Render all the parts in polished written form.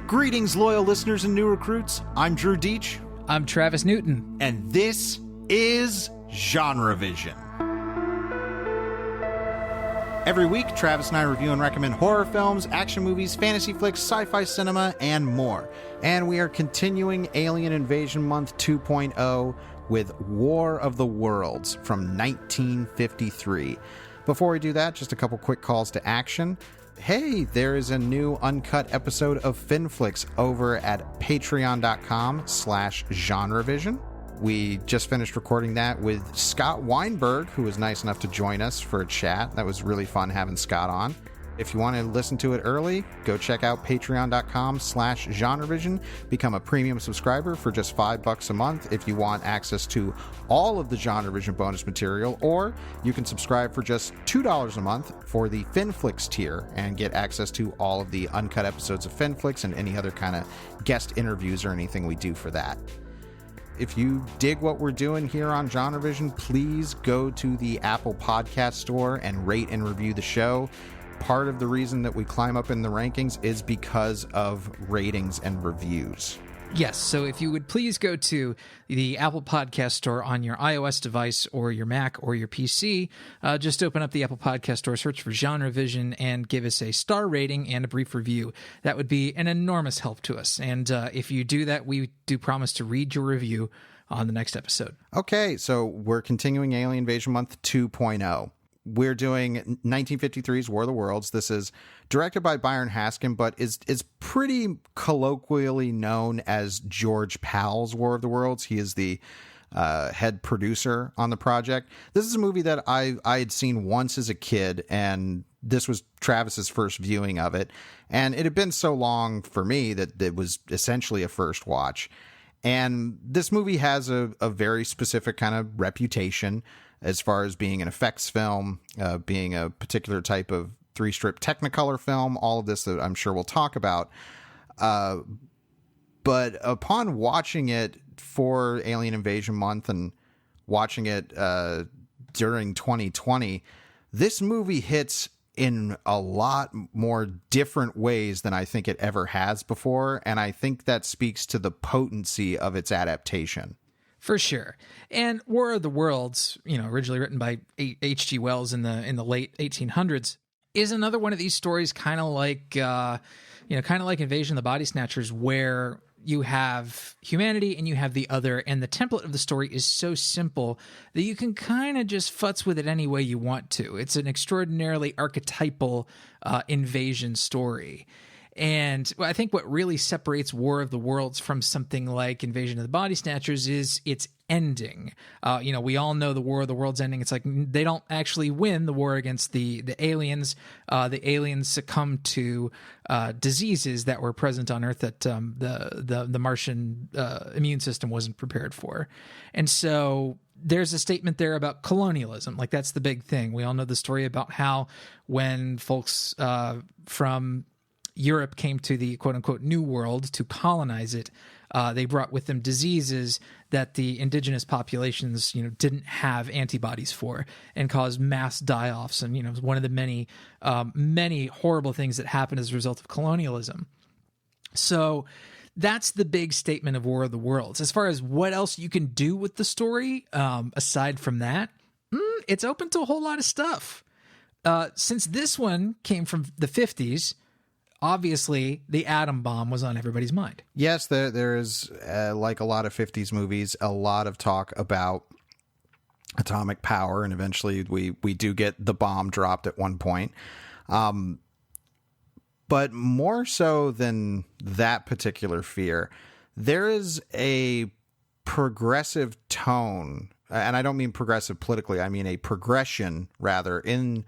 Greetings, loyal listeners and new recruits. I'm Drew Deach. I'm Travis Newton. And this is Genre Vision. Every week, Travis and I review and recommend horror films, action movies, fantasy flicks, sci-fi cinema, and more. And we are continuing Alien Invasion Month 2.0 with War of the Worlds from 1953. Before we do that, just a couple quick calls to action. Hey, there is a new uncut episode of Finflix over at patreon.com/genrevision. We just finished recording that with Scott Weinberg, who was nice enough to join us for a chat. That was really fun having Scott on. If you want to listen to it early, go check out patreon.com/genrevision. Become a premium subscriber for just $5 a month if you want access to all of the Genrevision bonus material, or you can subscribe for just $2 a month for the Finflix tier and get access to all of the uncut episodes of Finflix and any other kind of guest interviews or anything we do for that. If you dig what we're doing here on Genrevision, please go to the Apple Podcast Store and rate and review the show. Part of the reason that we climb up in the rankings is because of ratings and reviews. Yes, so if you would please go to the Apple Podcast Store on your iOS device or your Mac or your PC, just open up the Apple Podcast Store, search for Genre Vision, and give us a star rating and a brief review. That would be an enormous help to us. And if you do that, we do promise to read your review on the next episode. Okay, so we're continuing Alien Invasion Month 2.0. We're doing 1953's War of the Worlds. This is directed by Byron Haskin, but is pretty colloquially known as George Pal's War of the Worlds. He is the head producer on the project. This is a movie that I had seen once as a kid, and this was Travis's first viewing of it. And it had been so long for me that it was essentially a first watch. And this movie has a very specific kind of reputation as far as being an effects film, being a particular type of 3-strip Technicolor film, all of this that I'm sure we'll talk about. But upon watching it for Alien Invasion Month and watching it during 2020, this movie hits in a lot more different ways than I think it ever has before. And I think that speaks to the potency of its adaptation. For sure. And War of the Worlds, originally written by H.G. Wells in the late 1800s, is another one of these stories kind of like Invasion of the Body Snatchers, where you have humanity and you have the other, and the template of the story is so simple that you can kind of just futz with it any way you want to. It's an extraordinarily archetypal invasion story. And I think what really separates War of the Worlds from something like Invasion of the Body Snatchers is its ending. We all know the War of the Worlds ending. It's like they don't actually win the war against the aliens. The aliens succumb to diseases that were present on Earth that the Martian immune system wasn't prepared for. And so there's a statement there about colonialism. Like, that's the big thing. We all know the story about how when folks from Europe came to the quote-unquote New World to colonize it, they brought with them diseases that the indigenous populations, didn't have antibodies for, and caused mass die-offs. And, it was one of the many horrible things that happened as a result of colonialism. So that's the big statement of War of the Worlds. As far as what else you can do with the story, aside from that, it's open to a whole lot of stuff. Since this one came from the 50s, obviously, the atom bomb was on everybody's mind. Yes, there is, like a lot of 50s movies, a lot of talk about atomic power, and eventually we do get the bomb dropped at one point. But more so than that particular fear, there is a progressive tone, and I don't mean progressive politically, I mean a progression, rather, in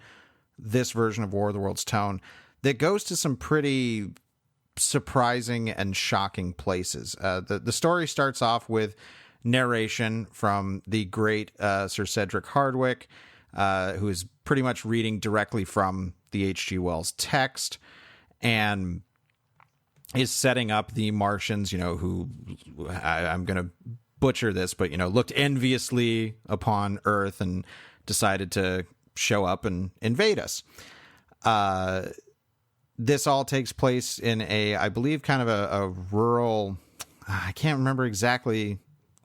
this version of War of the Worlds tone that goes to some pretty surprising and shocking places. The story starts off with narration from the great Sir Cedric Hardwicke, who is pretty much reading directly from the H.G. Wells text, and is setting up the Martians, who I'm going to butcher this, but, looked enviously upon Earth and decided to show up and invade us. this all takes place in I believe, kind of a rural, I can't remember exactly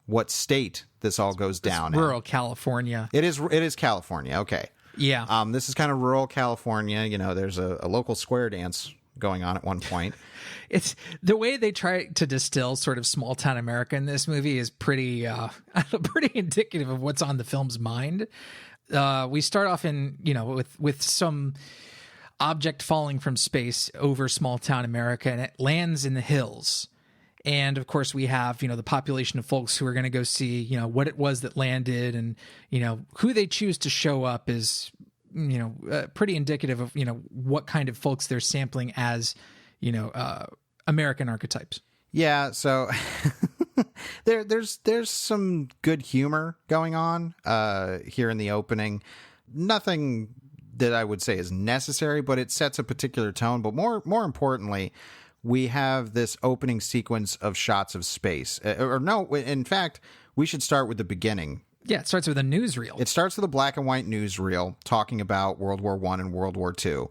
what state this all goes down in. Rural California. It is California. Okay. Yeah. This is kind of rural California. You know, there's a local square dance going on at one point. It's the way they try to distill sort of small town America in this movie is pretty pretty indicative of what's on the film's mind. We start off in, with some object falling from space over small town America, and it lands in the hills. And of course we have, the population of folks who are going to go see, what it was that landed, and, who they choose to show up is, pretty indicative of, what kind of folks they're sampling as, American archetypes. Yeah. So there's some good humor going on here in the opening. Nothing that I would say is necessary, but it sets a particular tone. But more importantly, we have this opening sequence of shots of space. In fact, we should start with the beginning. Yeah, it starts with a newsreel. It starts with a black and white newsreel talking about World War I and World War II,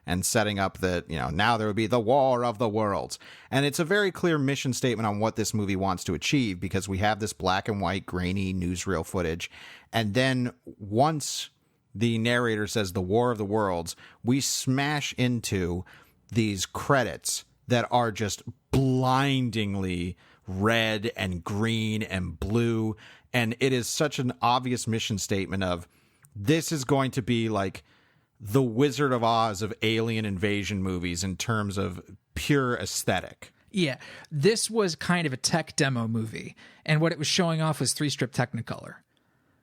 and setting up that, now there would be the War of the Worlds. And it's a very clear mission statement on what this movie wants to achieve, because we have this black and white grainy newsreel footage. And then once the narrator says the War of the Worlds, we smash into these credits that are just blindingly red and green and blue. And it is such an obvious mission statement of, this is going to be like the Wizard of Oz of alien invasion movies in terms of pure aesthetic. Yeah, this was kind of a tech demo movie. And what it was showing off was 3-strip Technicolor.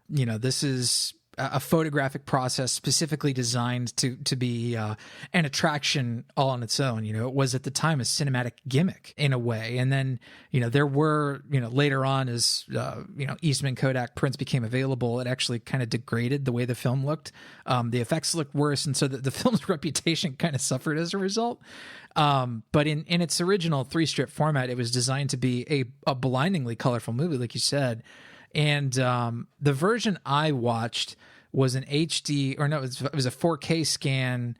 This is a photographic process specifically designed to be an attraction all on its own. It was at the time a cinematic gimmick in a way. And then, there were, later on as, Eastman, Kodak prints became available, it actually kind of degraded the way the film looked. The effects looked worse. And so the film's reputation kind of suffered as a result. But in its original 3-strip format, it was designed to be a blindingly colorful movie, like you said. And the version I watched was an HD, or no, it was a 4K scan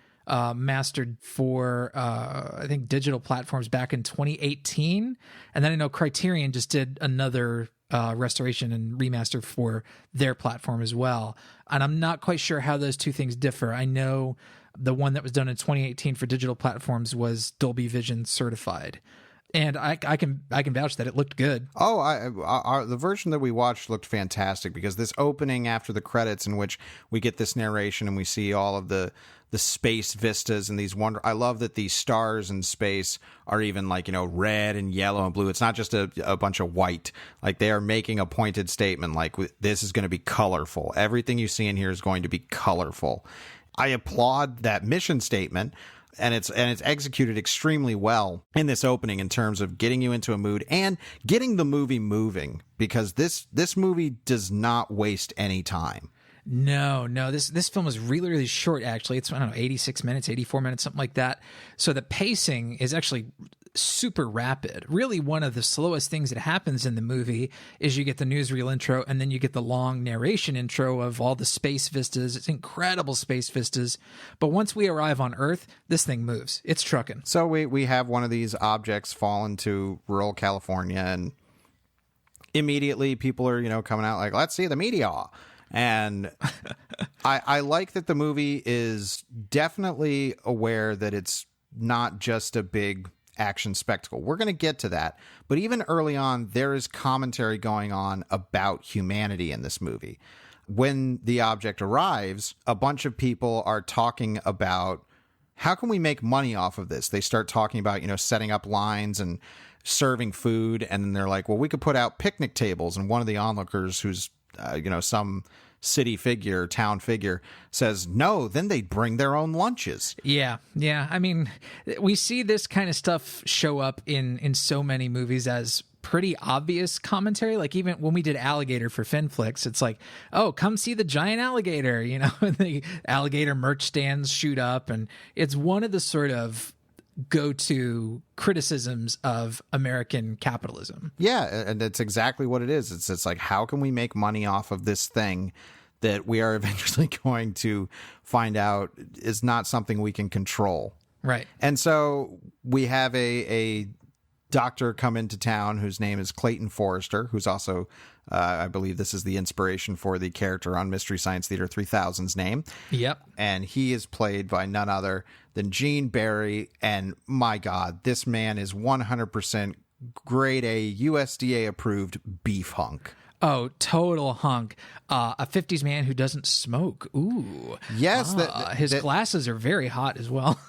mastered for, I think, digital platforms back in 2018. And then I know Criterion just did another restoration and remaster for their platform as well. And I'm not quite sure how those two things differ. I know the one that was done in 2018 for digital platforms was Dolby Vision certified. And I can vouch that it looked good. Oh, the version that we watched looked fantastic, because this opening after the credits, in which we get this narration and we see all of the space vistas and these I love that these stars in space are even like, red and yellow and blue. It's not just a bunch of white. Like, they are making a pointed statement like, this is going to be colorful. Everything you see in here is going to be colorful. I applaud that mission statement. And it's executed extremely well in this opening in terms of getting you into a mood and getting the movie moving, because this movie does not waste any time. No, this film is really, really short, actually. It's, 86 minutes, 84 minutes, something like that. So the pacing is actually super rapid. Really, one of the slowest things that happens in the movie is you get the newsreel intro, and then you get the long narration intro of all the space vistas. It's incredible space vistas. But once we arrive on Earth, this thing moves. It's trucking. So we have one of these objects fall into rural California, and immediately people are, coming out like, let's see the meteor. And I like that the movie is definitely aware that it's not just a big action spectacle. We're going to get to that. But even early on, there is commentary going on about humanity in this movie. When the object arrives, a bunch of people are talking about, how can we make money off of this? They start talking about, setting up lines and serving food. And then they're like, well, we could put out picnic tables. And one of the onlookers, who's, some city figure, town figure, says no, then they'd bring their own lunches. Yeah. I mean, we see this kind of stuff show up in so many movies as pretty obvious commentary. Like, even when we did Alligator for Finflix, it's like, oh, come see the giant alligator, and the alligator merch stands shoot up. And it's one of the sort of go-to criticisms of American capitalism. Yeah, and it's exactly what it is. It's like, how can we make money off of this thing that we are eventually going to find out is not something we can control? Right. And so we have a doctor come into town whose name is Clayton Forrester, who's also, I believe this is the inspiration for the character on Mystery Science Theater 3000's name. Yep. And he is played by none other than Gene Barry. And my God, this man is 100% grade A, USDA approved beef hunk. Oh, total hunk. A 50s man who doesn't smoke. Ooh. Yes. His glasses are very hot as well.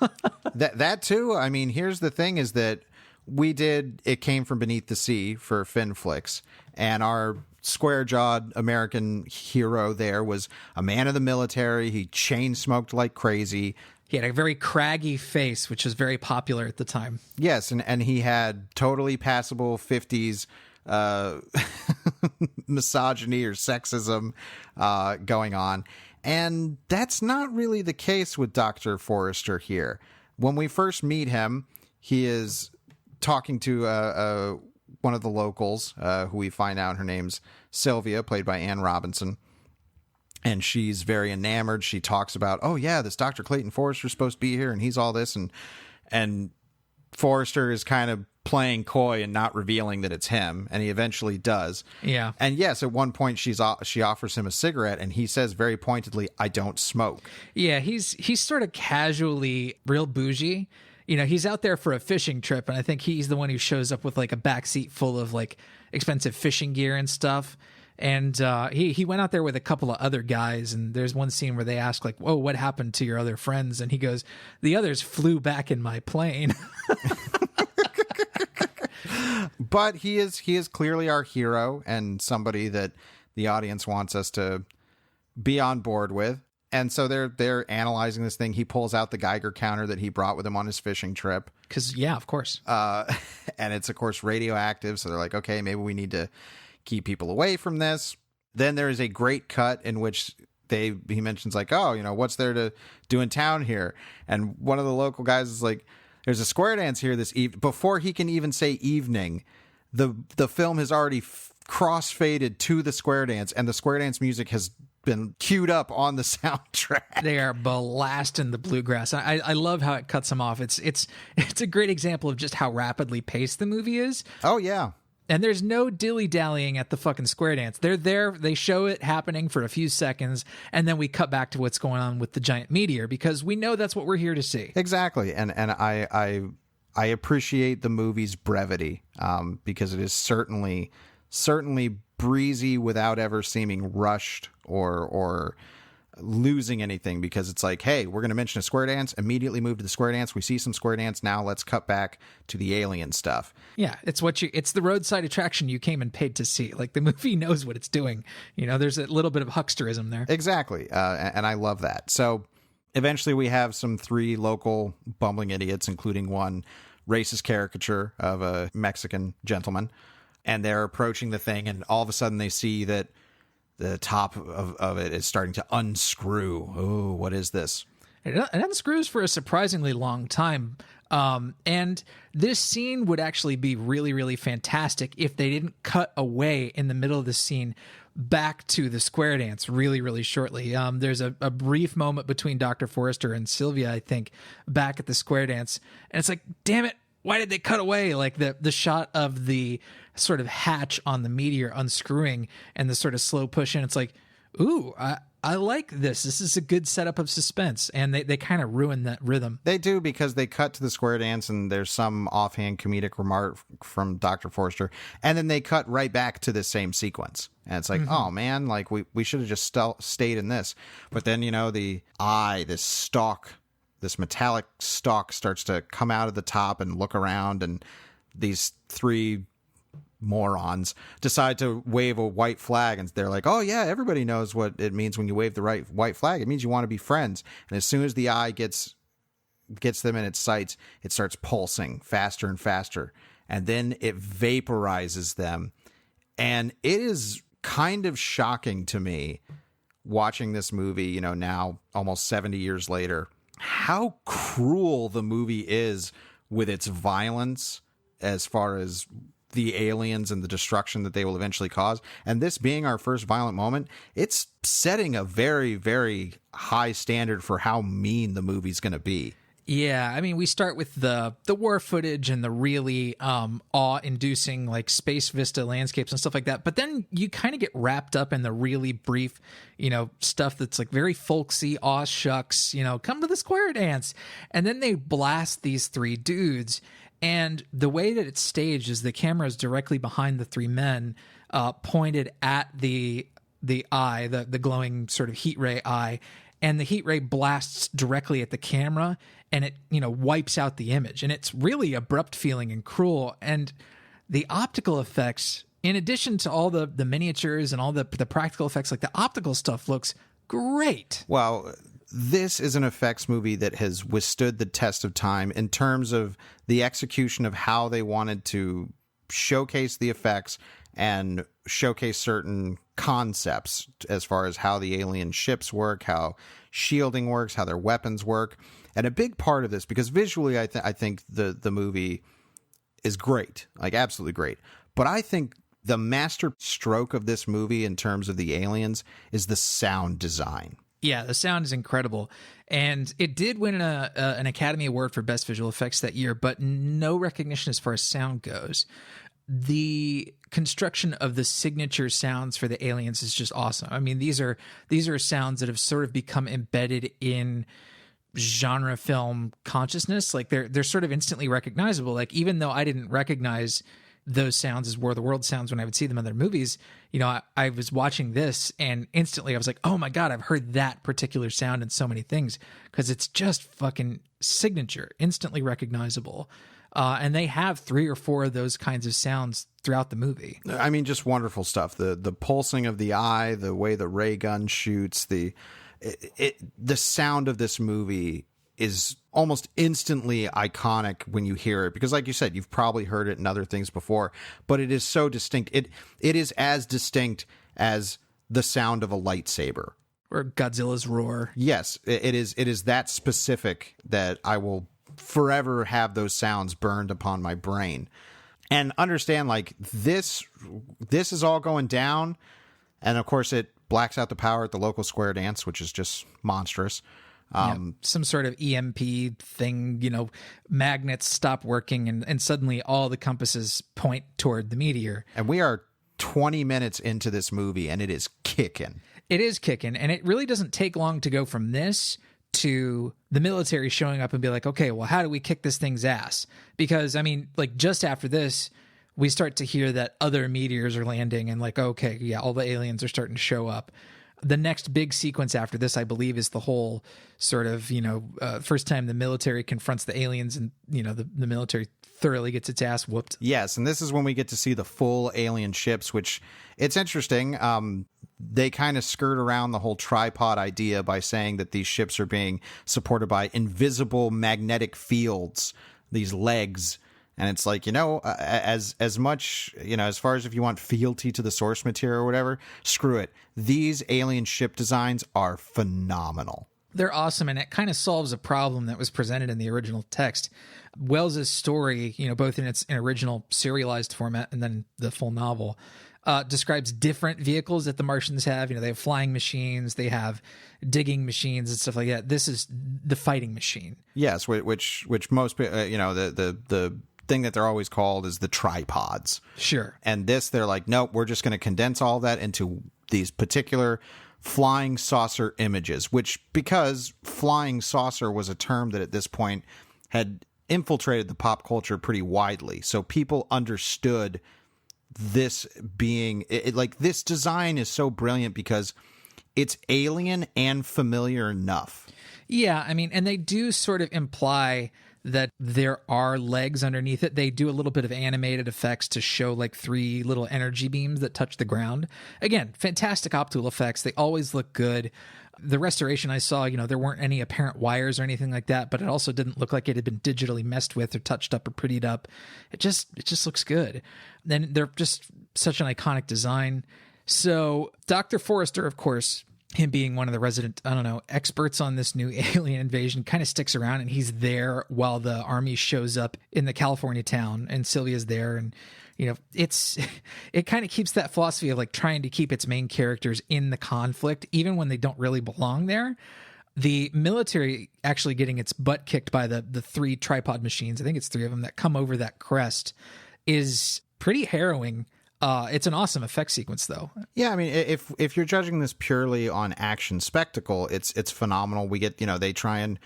that too. I mean, here's the thing is that It Came From Beneath the Sea for Finflix, and our square-jawed American hero there was a man of the military. He chain smoked like crazy. He had a very craggy face, which was very popular at the time. Yes, and he had totally passable 50s misogyny or sexism going on. And that's not really the case with Dr. Forrester here. When we first meet him, he is talking to one of the locals, who we find out her name's Sylvia, played by Ann Robinson. And she's very enamored. She talks about, oh yeah, this Dr. Clayton Forrester's supposed to be here, and he's all this, and Forrester is kind of playing coy and not revealing that it's him, and he eventually does. Yeah. And yes, at one point she offers him a cigarette, and he says very pointedly, "I don't smoke." Yeah, he's sort of casually real bougie. You know, he's out there for a fishing trip, and I think he's the one who shows up with like a backseat full of like expensive fishing gear and stuff. And he went out there with a couple of other guys, and there's one scene where they ask like, "Whoa, what happened to your other friends?" And he goes, "The others flew back in my plane." But he is clearly our hero and somebody that the audience wants us to be on board with. And so they're analyzing this thing. He pulls out the Geiger counter that he brought with him on his fishing trip. Because, yeah, of course. And it's, of course, radioactive. So they're like, okay, maybe we need to keep people away from this. Then there is a great cut in which he mentions like, oh, you know, what's there to do in town here? And one of the local guys is like, there's a square dance here this evening. Before he can even say evening, the film has already cross-faded to the square dance, and the square dance music has been queued up on the soundtrack. They are blasting the bluegrass. I love how it cuts them off. It's a great example of just how rapidly paced the movie is. Oh, yeah. And there's no dilly-dallying at the fucking square dance. They're there, they show it happening for a few seconds, and then we cut back to what's going on with the giant meteor, because we know that's what we're here to see. Exactly. And I appreciate the movie's brevity, because it is certainly breezy without ever seeming rushed or losing anything, because it's like, hey, we're going to mention a square dance, immediately move to the square dance. We see some square dance. Now let's cut back to the alien stuff. Yeah. It's the roadside attraction you came and paid to see. Like, the movie knows what it's doing. You know, there's a little bit of hucksterism there. Exactly. And I love that. So eventually we have some 3 local bumbling idiots, including one racist caricature of a Mexican gentleman. And they're approaching the thing, and all of a sudden they see that the top of it is starting to unscrew. Oh, what is this? It unscrews for a surprisingly long time. And this scene would actually be really, really fantastic if they didn't cut away in the middle of the scene back to the square dance really, really shortly. There's a brief moment between Dr. Forrester and Sylvia, I think, back at the square dance. And it's like, damn it, why did they cut away? Like the shot of the sort of hatch on the meteor unscrewing and the sort of slow push in. It's like, ooh, I like this. This is a good setup of suspense. And they kind of ruin that rhythm. They do, because they cut to the square dance and there's some offhand comedic remark from Dr. Forrester. And then they cut right back to the same sequence. And it's like, oh man, like we should have just stayed in this. But then, you know, this metallic stalk starts to come out of the top and look around, and these 3 morons decide to wave a white flag, and they're like, oh yeah, everybody knows what it means when you wave the right white flag. It means you want to be friends. And as soon as the eye gets them in its sights, it starts pulsing faster and faster, and then it vaporizes them. And it is kind of shocking to me, watching this movie, you know, now almost 70 years later, how cruel the movie is with its violence as far as the aliens and the destruction that they will eventually cause. And this being our first violent moment, it's setting a very, very high standard for how mean the movie's going to be. Yeah, I mean, we start with the war footage and the really awe-inducing like space vista landscapes and stuff like that. But then you kind of get wrapped up in the really brief, stuff that's like very folksy, aw shucks, come to the square dance. And then they blast these three dudes. And the way that it's staged is the camera is directly behind the three men, pointed at the eye, the glowing sort of heat ray eye. And the heat ray blasts directly at the camera and it, wipes out the image. And it's really abrupt feeling and cruel. And the optical effects, in addition to all the miniatures and all the practical effects, like the optical stuff looks great. Well, this is an effects movie that has withstood the test of time in terms of the execution of how they wanted to showcase the effects and showcase certain concepts as far as how the alien ships work, how shielding works, how their weapons work. And a big part of this, because visually I think the movie is great, like absolutely great. But I think the master stroke of this movie in terms of the aliens is the sound design. Yeah, the sound is incredible. And it did win an Academy Award for Best Visual Effects that year, but no recognition as far as sound goes. The construction of the signature sounds for the aliens is just awesome. I mean, these are sounds that have sort of become embedded in genre film consciousness. Like they're sort of instantly recognizable. Like even though I didn't recognize those sounds as War of the Worlds sounds when I would see them in other movies, I was watching this and instantly I was like, oh my God, I've heard that particular sound in so many things because it's just fucking signature, instantly recognizable. And they have 3 or 4 of those kinds of sounds throughout the movie. I mean, just wonderful stuff. The pulsing of the eye, the way the ray gun shoots, the sound of this movie is almost instantly iconic when you hear it, because like you said, you've probably heard it in other things before, but it is so distinct. It is as distinct as the sound of a lightsaber or Godzilla's roar. Yes, it is that specific that I will forever have those sounds burned upon my brain. And understand, like, this is all going down, and of course it blacks out the power at the local square dance, which is just monstrous. Some sort of EMP thing, magnets stop working and suddenly all the compasses point toward the meteor. And we are 20 minutes into this movie and it is kicking. It is kicking, and it really doesn't take long to go from this to the military showing up and be like, okay, well, how do we kick this thing's ass? Because, I mean, like, just after this, we start to hear that other meteors are landing and like, okay, yeah, all the aliens are starting to show up. The next big sequence after this, I believe, is the whole sort of, first time the military confronts the aliens and, the military thoroughly gets its ass whooped. Yes, and this is when we get to see the full alien ships, which it's interesting. They kind of skirt around the whole tripod idea by saying that these ships are being supported by invisible magnetic fields, these legs. And it's like, as much, as far as if you want fealty to the source material or whatever, screw it. These alien ship designs are phenomenal. They're awesome, and it kind of solves a problem that was presented in the original text. Wells's story, both in its original serialized format and then the full novel, describes different vehicles that the Martians have. They have flying machines, they have digging machines and stuff like that. This is the fighting machine. Yes, which most, the thing that they're always called is the tripods. Sure. And this, they're like, nope, we're just going to condense all that into these particular flying saucer images, which, because flying saucer was a term that at this point had infiltrated the pop culture pretty widely. So people understood this being like, this design is so brilliant because it's alien and familiar enough. Yeah. I mean, and they do sort of imply that there are legs underneath it. They do a little bit of animated effects to show like 3 little energy beams that touch the ground. Again, fantastic optical effects. They always look good. The restoration I saw, there weren't any apparent wires or anything like that, but it also didn't look like it had been digitally messed with or touched up or prettied up. It just looks good. Then they're just such an iconic design. So Dr. Forrester, of course, him being one of the resident, experts on this new alien invasion, kind of sticks around, and he's there while the army shows up in the California town, and Sylvia's there. And, it kind of keeps that philosophy of like trying to keep its main characters in the conflict, even when they don't really belong there. The military actually getting its butt kicked by the 3 tripod machines, I think it's 3 of them, that come over that crest is pretty harrowing. It's an awesome effect sequence, though. Yeah, I mean, if you're judging this purely on action spectacle, it's phenomenal. We get, they try and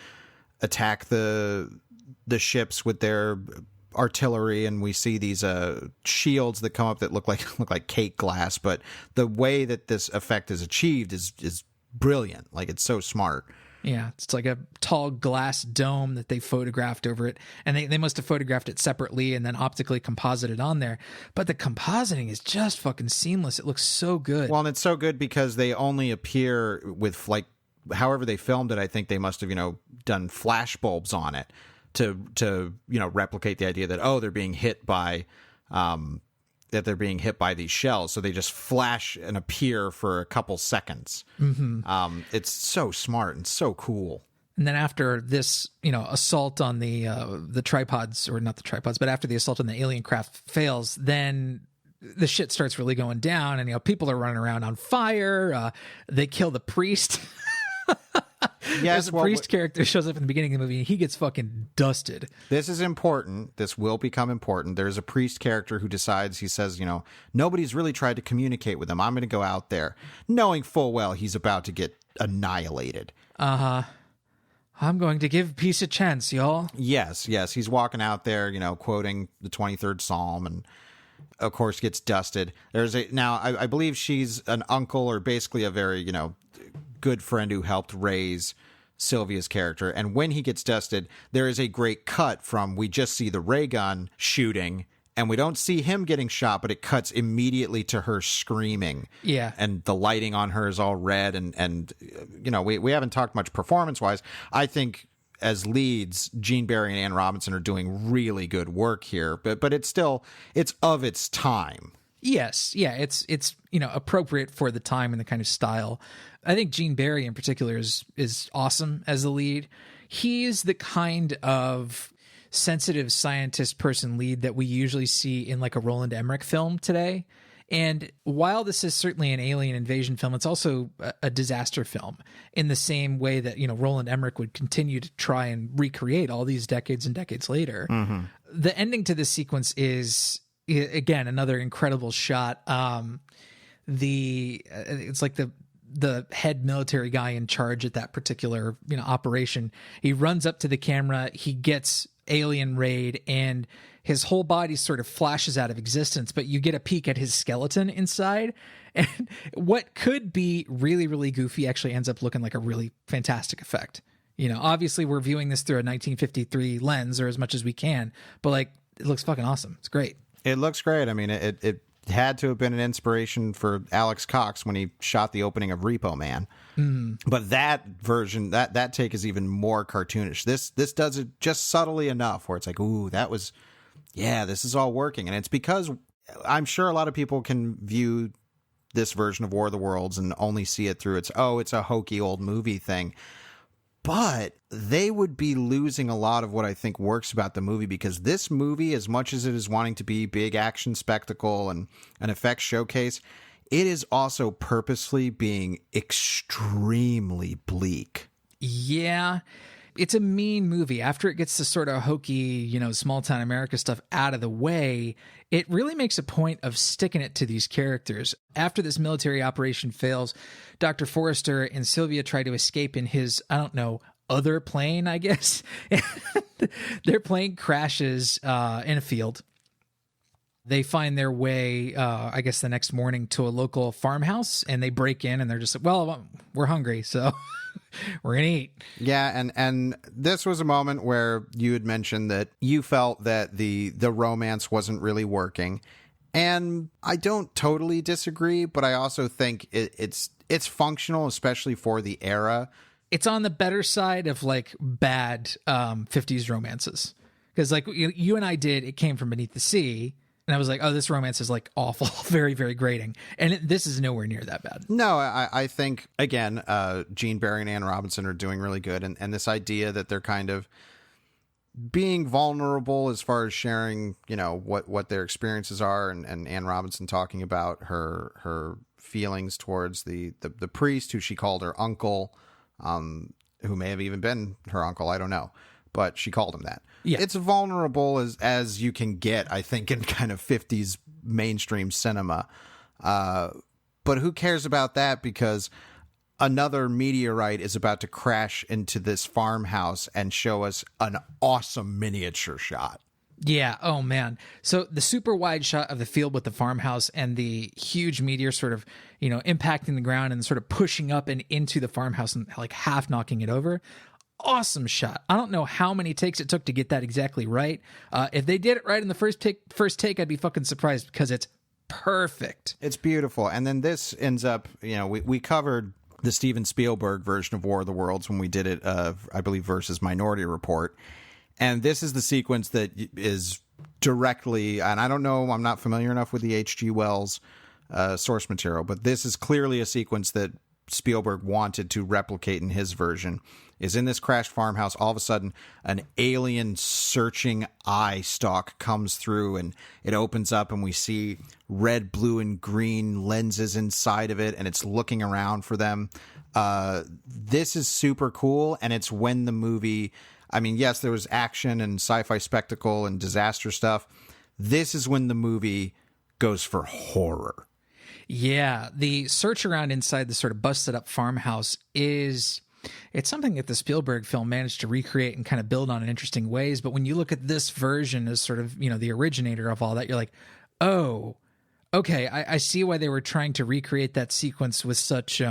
attack the ships with their artillery, and we see these shields that come up that look like cake glass. But the way that this effect is achieved is brilliant. Like, it's so smart. Yeah, it's like a tall glass dome that they photographed over it. And they must have photographed it separately and then optically composited on there. But the compositing is just fucking seamless. It looks so good. Well, and it's so good because they only appear with, like, however they filmed it, I think they must have, done flash bulbs on it to replicate the idea that, they're being hit by these shells, so they just flash and appear for a couple seconds. Mm-hmm. It's so smart and so cool. And then after this, assault on the tripods, or not the tripods, but after the assault on the alien craft fails, then the shit starts really going down, and people are running around on fire. They kill the priest. Yes, There's a priest character shows up in the beginning of the movie, and he gets fucking dusted. This is important. This will become important. There's a priest character who decides, he says, nobody's really tried to communicate with him. I'm going to go out there, knowing full well he's about to get annihilated. I'm going to give peace a chance, y'all. Yes. He's walking out there, quoting the 23rd Psalm, and of course gets dusted. Now I believe she's an uncle, or basically a very, good friend who helped raise Sylvia's character. And when he gets dusted, there is a great cut from, we just see the ray gun shooting, and we don't see him getting shot, but it cuts immediately to her screaming. Yeah. And the lighting on her is all red. And we haven't talked much performance-wise. I think as leads, Gene Barry and Ann Robinson are doing really good work here. But it's of its time. Yes. Yeah. It's appropriate for the time and the kind of style. I think Gene Barry in particular is awesome as the lead. He's the kind of sensitive scientist person lead that we usually see in like a Roland Emmerich film today. And while this is certainly an alien invasion film, it's also a disaster film in the same way that, Roland Emmerich would continue to try and recreate all these decades and decades later. Mm-hmm. The ending to this sequence is, again, another incredible shot. It's like the head military guy in charge at that particular, operation. He runs up to the camera, he gets alien raid, and his whole body sort of flashes out of existence, but you get a peek at his skeleton inside. And what could be really, really goofy actually ends up looking like a really fantastic effect. Obviously we're viewing this through a 1953 lens, or as much as we can, but like, it looks fucking awesome. It's great. It looks great. I mean, it had to have been an inspiration for Alex Cox when he shot the opening of Repo Man. Mm. But that version, that take is even more cartoonish. This does it just subtly enough where it's like, ooh, this is all working. And it's because I'm sure a lot of people can view this version of War of the Worlds and only see it through it's a hokey old movie thing. But they would be losing a lot of what I think works about the movie, because this movie, as much as it is wanting to be big action spectacle and an effects showcase, it is also purposely being extremely bleak. Yeah. It's a mean movie. After it gets the sort of hokey, small town America stuff out of the way, it really makes a point of sticking it to these characters. After this military operation fails, Dr. Forrester and Sylvia try to escape in his, other plane, I guess. Their plane crashes in a field. They find their way, I guess, the next morning to a local farmhouse, and they break in, and they're just like, well, we're hungry, so we're going to eat. Yeah, and this was a moment where you had mentioned that you felt that the romance wasn't really working. And I don't totally disagree, but I also think it's functional, especially for the era. It's on the better side of like bad 50s romances. Because like you and I did, it came from Beneath the Sea. And I was like, oh, this romance is like awful, very, very grating. And this is nowhere near that bad. No, I think, again, Gene Barry and Ann Robinson are doing really good. And this idea that they're kind of being vulnerable as far as sharing, what their experiences are. And Ann Robinson talking about her feelings towards the priest, who she called her uncle, who may have even been her uncle, I don't know, but she called him that. Yeah. It's vulnerable as you can get, I think, in kind of 50s mainstream cinema. But who cares about that? Because another meteorite is about to crash into this farmhouse and show us an awesome miniature shot. Yeah. Oh, man. So the super wide shot of the field with the farmhouse and the huge meteor sort of, impacting the ground and sort of pushing up and into the farmhouse and like half knocking it over. Awesome shot. I don't know how many takes it took to get that exactly right. If they did it right in the first take, I'd be fucking surprised because it's perfect. It's beautiful. And then this ends up, we covered the Steven Spielberg version of War of the Worlds when we did it, I believe, versus Minority Report. And this is the sequence that is directly, and I don't know, I'm not familiar enough with the H.G. Wells source material, but this is clearly a sequence that Spielberg wanted to replicate in his version. Is in this crashed farmhouse, all of a sudden an alien searching eye stalk comes through and it opens up and we see red, blue, and green lenses inside of it and it's looking around for them. This is super cool, and it's when the movie... I mean, yes, there was action and sci-fi spectacle and disaster stuff. This is when the movie goes for horror. Yeah, the search around inside the sort of busted up farmhouse it's something that the Spielberg film managed to recreate and kind of build on in interesting ways. But when you look at this version as sort of, the originator of all that, you're like, oh, okay, I see why they were trying to recreate that sequence with such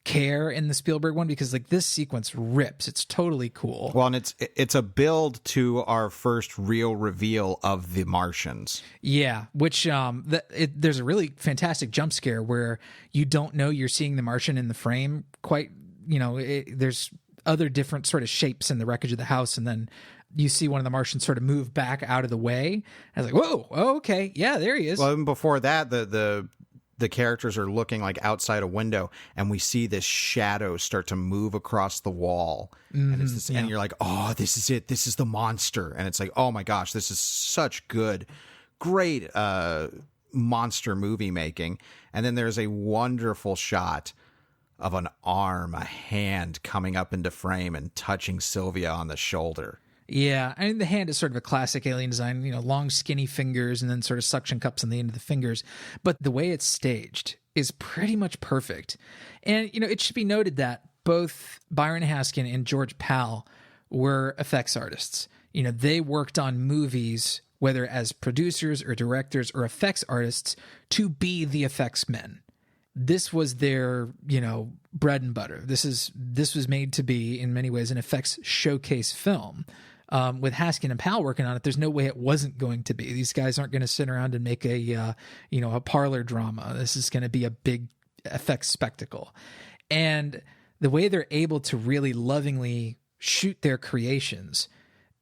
care in the Spielberg one, because like this sequence rips. It's totally cool. Well, and it's a build to our first real reveal of the Martians. Yeah, which there's a really fantastic jump scare where you don't know you're seeing the Martian in the frame quite. There's other different sort of shapes in the wreckage of the house, and then you see one of the Martians sort of move back out of the way. I was like, whoa, okay, yeah, there he is. Well, even before that, the characters are looking like outside a window, and we see this shadow start to move across the wall. And it's this, and you're like, oh, this is it. This is the monster. And it's like, oh my gosh, this is such great monster movie making. And then there's a wonderful shot of an arm, a hand coming up into frame and touching Sylvia on the shoulder. Yeah, I mean, the hand is sort of a classic Alien design, long, skinny fingers and then sort of suction cups on the end of the fingers. But the way it's staged is pretty much perfect. And, it should be noted that both Byron Haskin and George Pal were effects artists. They worked on movies, whether as producers or directors or effects artists, to be the effects men. This was their, bread and butter. This was made to be, in many ways, an effects showcase film. With Haskin and Pal working on it, there's no way it wasn't going to be. These guys aren't going to sit around and make a parlor drama. This is going to be a big effects spectacle. And the way they're able to really lovingly shoot their creations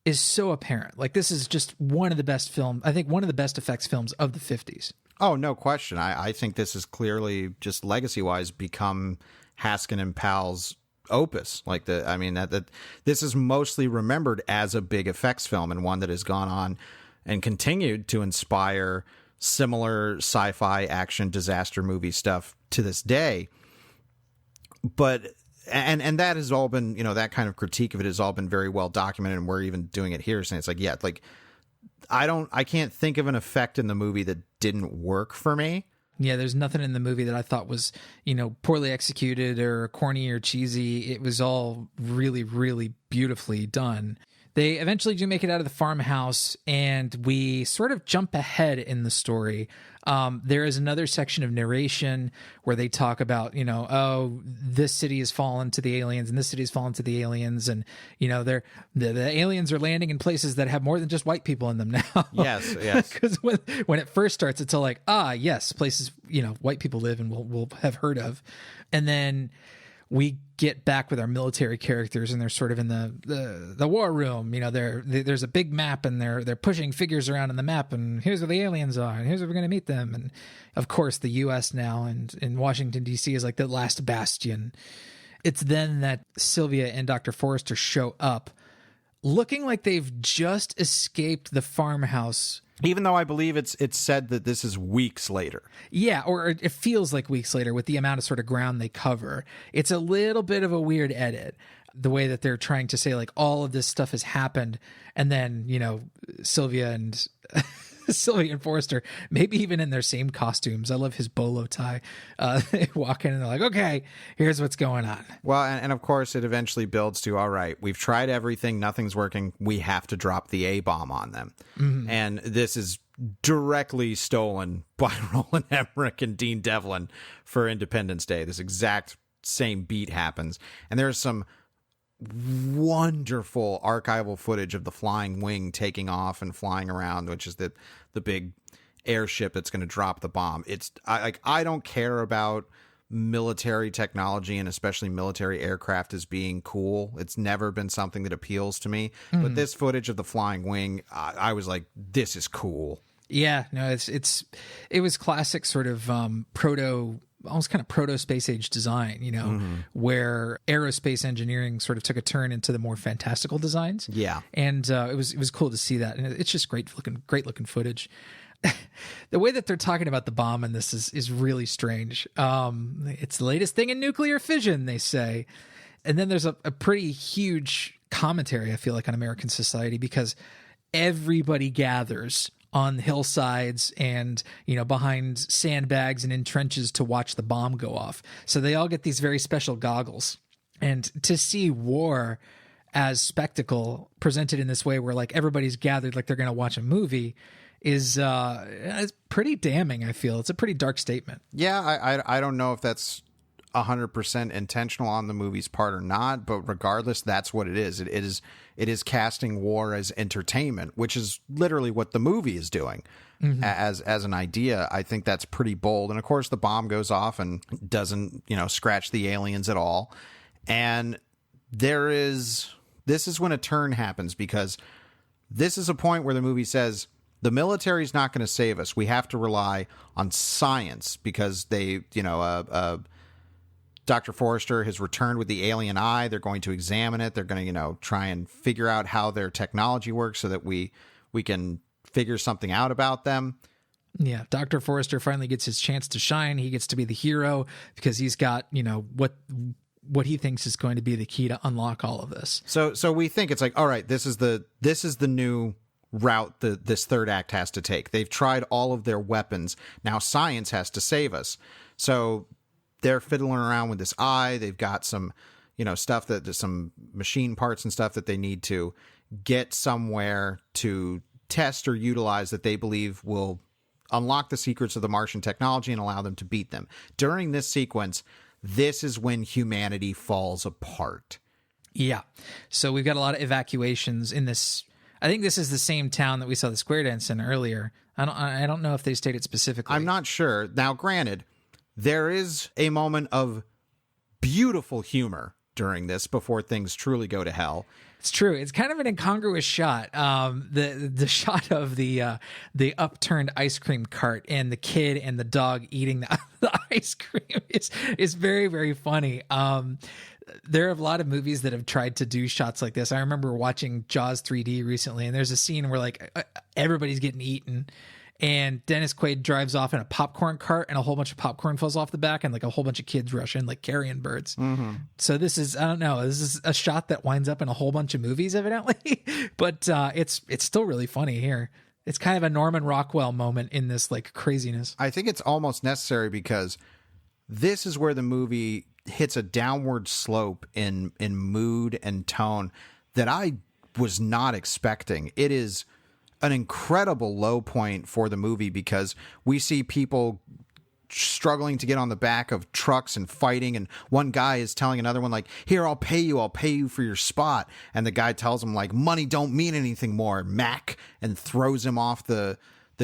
is so apparent. Like, this is just one of the best effects films of the 50s. Oh, no question. I think this is clearly, just legacy-wise, become Haskin and Pal's opus. Like, this is mostly remembered as a big effects film, and one that has gone on and continued to inspire similar sci-fi action disaster movie stuff to this day. But and that has all been, that kind of critique of it has all been very well documented, and we're even doing it here, saying it's like, yeah, like I can't think of an effect in the movie that didn't work for me. Yeah, there's nothing in the movie that I thought was, poorly executed or corny or cheesy. It was all really, really beautifully done. They eventually do make it out of the farmhouse, and we sort of jump ahead in the story. There is another section of narration where they talk about, this city has fallen to the aliens, and this city has fallen to the aliens, and the aliens are landing in places that have more than just white people in them now. Yes. Because when it first starts, it's all like, yes, places white people live and we'll have heard of, and then we get back with our military characters, and they're sort of in the war room. There's a big map, and they're pushing figures around on the map, and here's where the aliens are, and here's where we're going to meet them. And of course, the U.S. now and in Washington, D.C. is like the last bastion. It's then that Sylvia and Dr. Forrester show up looking like they've just escaped the farmhouse. Even though I believe it's said that this is weeks later. Yeah, or it feels like weeks later with the amount of sort of ground they cover. It's a little bit of a weird edit. the way that they're trying to say like all of this stuff has happened, and then Sylvia and Sylvia and Forrester, maybe even in their same costumes. I love his bolo tie. They walk in and they're like, okay, here's what's going on. Well, and of course it eventually builds to, all right, we've tried everything, nothing's working, we have to drop the A-bomb on them. And this is directly stolen by Roland Emmerich and Dean Devlin for Independence Day. This exact same beat happens, and there's some wonderful archival footage of the Flying Wing taking off and flying around, which is the big airship that's going to drop the bomb. I don't care about military technology, and especially military aircraft, as being cool. It's never been something that appeals to me. But this footage of the Flying Wing, I was like, this is cool. Yeah, no, it was classic sort of almost kind of proto space age design, where aerospace engineering sort of took a turn into the more fantastical designs. Yeah. And it was cool to see that. And it's just great looking footage. The way that they're talking about the bomb in this is really strange. It's the latest thing in nuclear fission, they say. And then there's a pretty huge commentary, I feel like, on American society, because everybody gathers on hillsides and, behind sandbags and in trenches to watch the bomb go off. So they all get these very special goggles. And to see war as spectacle presented in this way, where like everybody's gathered like they're going to watch a movie, is pretty damning, I feel. It's a pretty dark statement. Yeah, I don't know if that's 100% intentional on the movie's part or not, but regardless, that's what it is. It is casting war as entertainment, which is literally what the movie is doing. As an idea. I think that's pretty bold. And of course, the bomb goes off and doesn't, scratch the aliens at all. And this is when a turn happens, because this is a point where the movie says, the military is not going to save us. We have to rely on science, because they, Dr. Forrester has returned with the alien eye. They're going to examine it. They're going to, try and figure out how their technology works so that we can figure something out about them. Yeah, Dr. Forrester finally gets his chance to shine. He gets to be the hero because he's got, what he thinks is going to be the key to unlock all of this. So we think it's like, all right, this is the new route that this third act has to take. They've tried all of their weapons. Now science has to save us. So they're fiddling around with this eye. They've got some, stuff that some machine parts and stuff that they need to get somewhere to test or utilize that they believe will unlock the secrets of the Martian technology and allow them to beat them. During this sequence, this is when humanity falls apart. Yeah. So we've got a lot of evacuations in this. I think this is the same town that we saw the square dance in earlier. I don't know if they stated specifically. I'm not sure. Now, granted, there is a moment of beautiful humor during this before things truly go to hell. It's true. It's kind of an incongruous shot. The shot of the upturned ice cream cart and the kid and the dog eating the ice cream is very, very funny. There are a lot of movies that have tried to do shots like this. I remember watching Jaws 3D recently, and there's a scene where like everybody's getting eaten, and Dennis Quaid drives off in a popcorn cart, and a whole bunch of popcorn falls off the back, and like a whole bunch of kids rush in like carrion birds. So this is, I don't know, this is a shot that winds up in a whole bunch of movies evidently, but it's still really funny here. It's kind of a Norman Rockwell moment in this like craziness. I think it's almost necessary, because this is where the movie hits a downward slope in mood and tone that I was not expecting. It is an incredible low point for the movie, because we see people struggling to get on the back of trucks and fighting, and one guy is telling another one like, here, I'll pay you for your spot, and the guy tells him like, money don't mean anything more, Mac, and throws him off the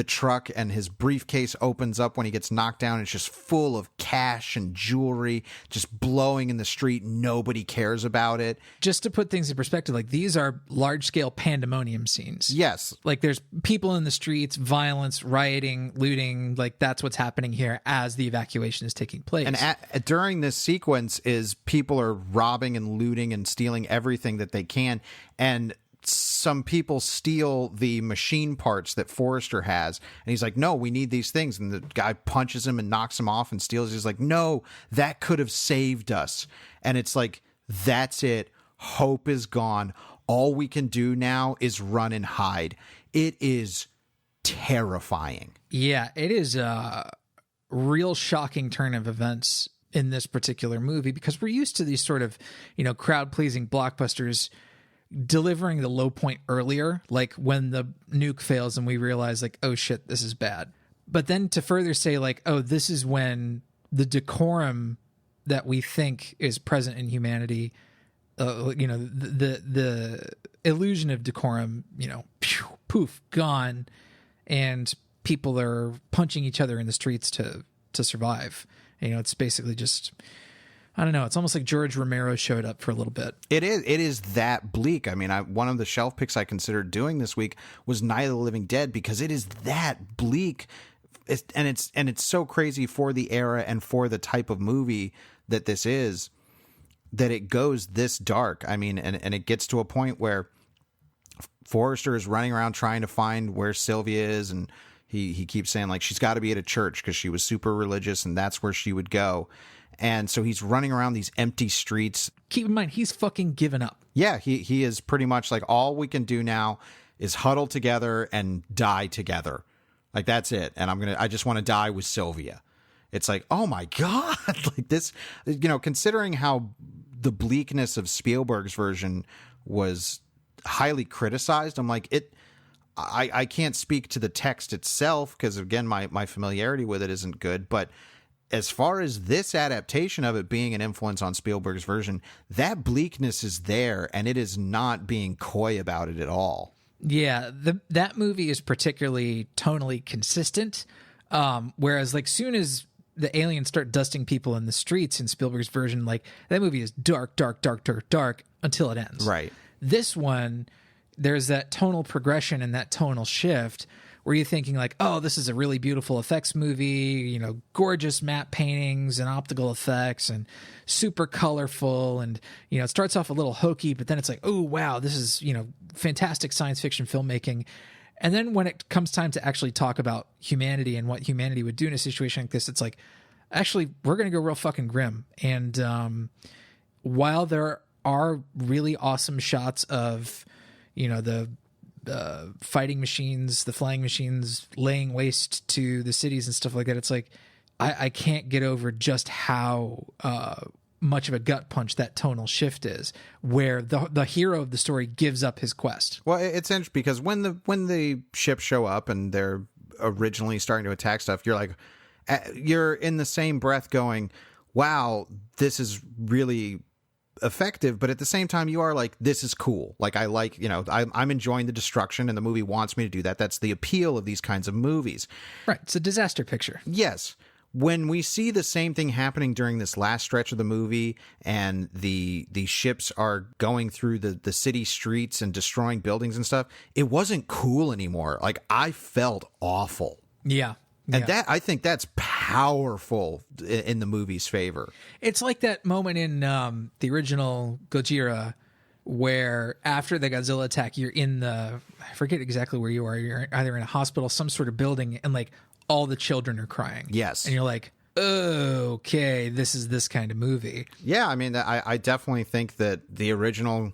truck, and his briefcase opens up when he gets knocked down. It's just full of cash and jewelry just blowing in the street. Nobody cares about it. Just to put things in perspective, like these are large scale pandemonium scenes. Yes. Like there's people in the streets, violence, rioting, looting, like that's what's happening here as the evacuation is taking place. And during this sequence is people are robbing and looting and stealing everything that they can. And some people steal the machine parts that Forrester has, and he's like, no, we need these things, and the guy punches him and knocks him off and steals. He's like, no, that could have saved us. And it's like, that's it. Hope is gone. All we can do now is run and hide. It is terrifying. Yeah, it is a real shocking turn of events in this particular movie, because we're used to these sort of, crowd-pleasing blockbusters delivering the low point earlier, like when the nuke fails and we realize, like, oh shit, this is bad. But then to further say, like, oh, this is when the decorum that we think is present in humanity, the illusion of decorum, poof, gone, and people are punching each other in the streets to survive. It's basically just, I don't know. It's almost like George Romero showed up for a little bit. It is that bleak. I mean, one of the shelf picks I considered doing this week was Night of the Living Dead, because it is that bleak. It's so crazy for the era and for the type of movie that this is, that it goes this dark. I mean, and it gets to a point where Forrester is running around trying to find where Sylvia is, and he keeps saying, like, she's got to be at a church because she was super religious and that's where she would go. And so he's running around these empty streets. Keep in mind, he's fucking given up. Yeah, he is pretty much like, all we can do now is huddle together and die together. Like, that's it. And I just want to die with Sylvia. It's like, oh my God, like this, considering how the bleakness of Spielberg's version was highly criticized, I'm like, I can't speak to the text itself because, again, my familiarity with it isn't good. But as far as this adaptation of it being an influence on Spielberg's version, that bleakness is there, and it is not being coy about it at all. Yeah, that movie is particularly tonally consistent, whereas, like, soon as the aliens start dusting people in the streets in Spielberg's version, like, that movie is dark, dark, dark, dark, dark until it ends. Right. This one, there's that tonal progression and that tonal shift where you're thinking, like, oh, this is a really beautiful effects movie, gorgeous matte paintings and optical effects and super colorful. And, it starts off a little hokey, but then it's like, oh, wow, this is, fantastic science fiction filmmaking. And then when it comes time to actually talk about humanity and what humanity would do in a situation like this, it's like, actually, we're going to go real fucking grim. And while there are really awesome shots of, the fighting machines, the flying machines laying waste to the cities and stuff like that, it's like, I can't get over just how much of a gut punch that tonal shift is, where the hero of the story gives up his quest. Well, it's interesting because when the ships show up and they're originally starting to attack stuff, you're like, you're in the same breath going, wow, this is really effective, but at the same time you are like, this is cool. Like, I like, I'm enjoying the destruction, and the movie wants me to do that. That's the appeal of these kinds of movies. Right. It's a disaster picture. Yes. When we see the same thing happening during this last stretch of the movie, and the ships are going through the city streets and destroying buildings and stuff, it wasn't cool anymore. Like, I felt awful. Yeah. And that, I think that's powerful in the movie's favor. It's like that moment in the original Gojira where after the Godzilla attack, you're in I forget exactly where you are. You're either in a hospital, some sort of building, and like all the children are crying. Yes. And you're like, okay, this is this kind of movie. Yeah, I mean, I definitely think that the original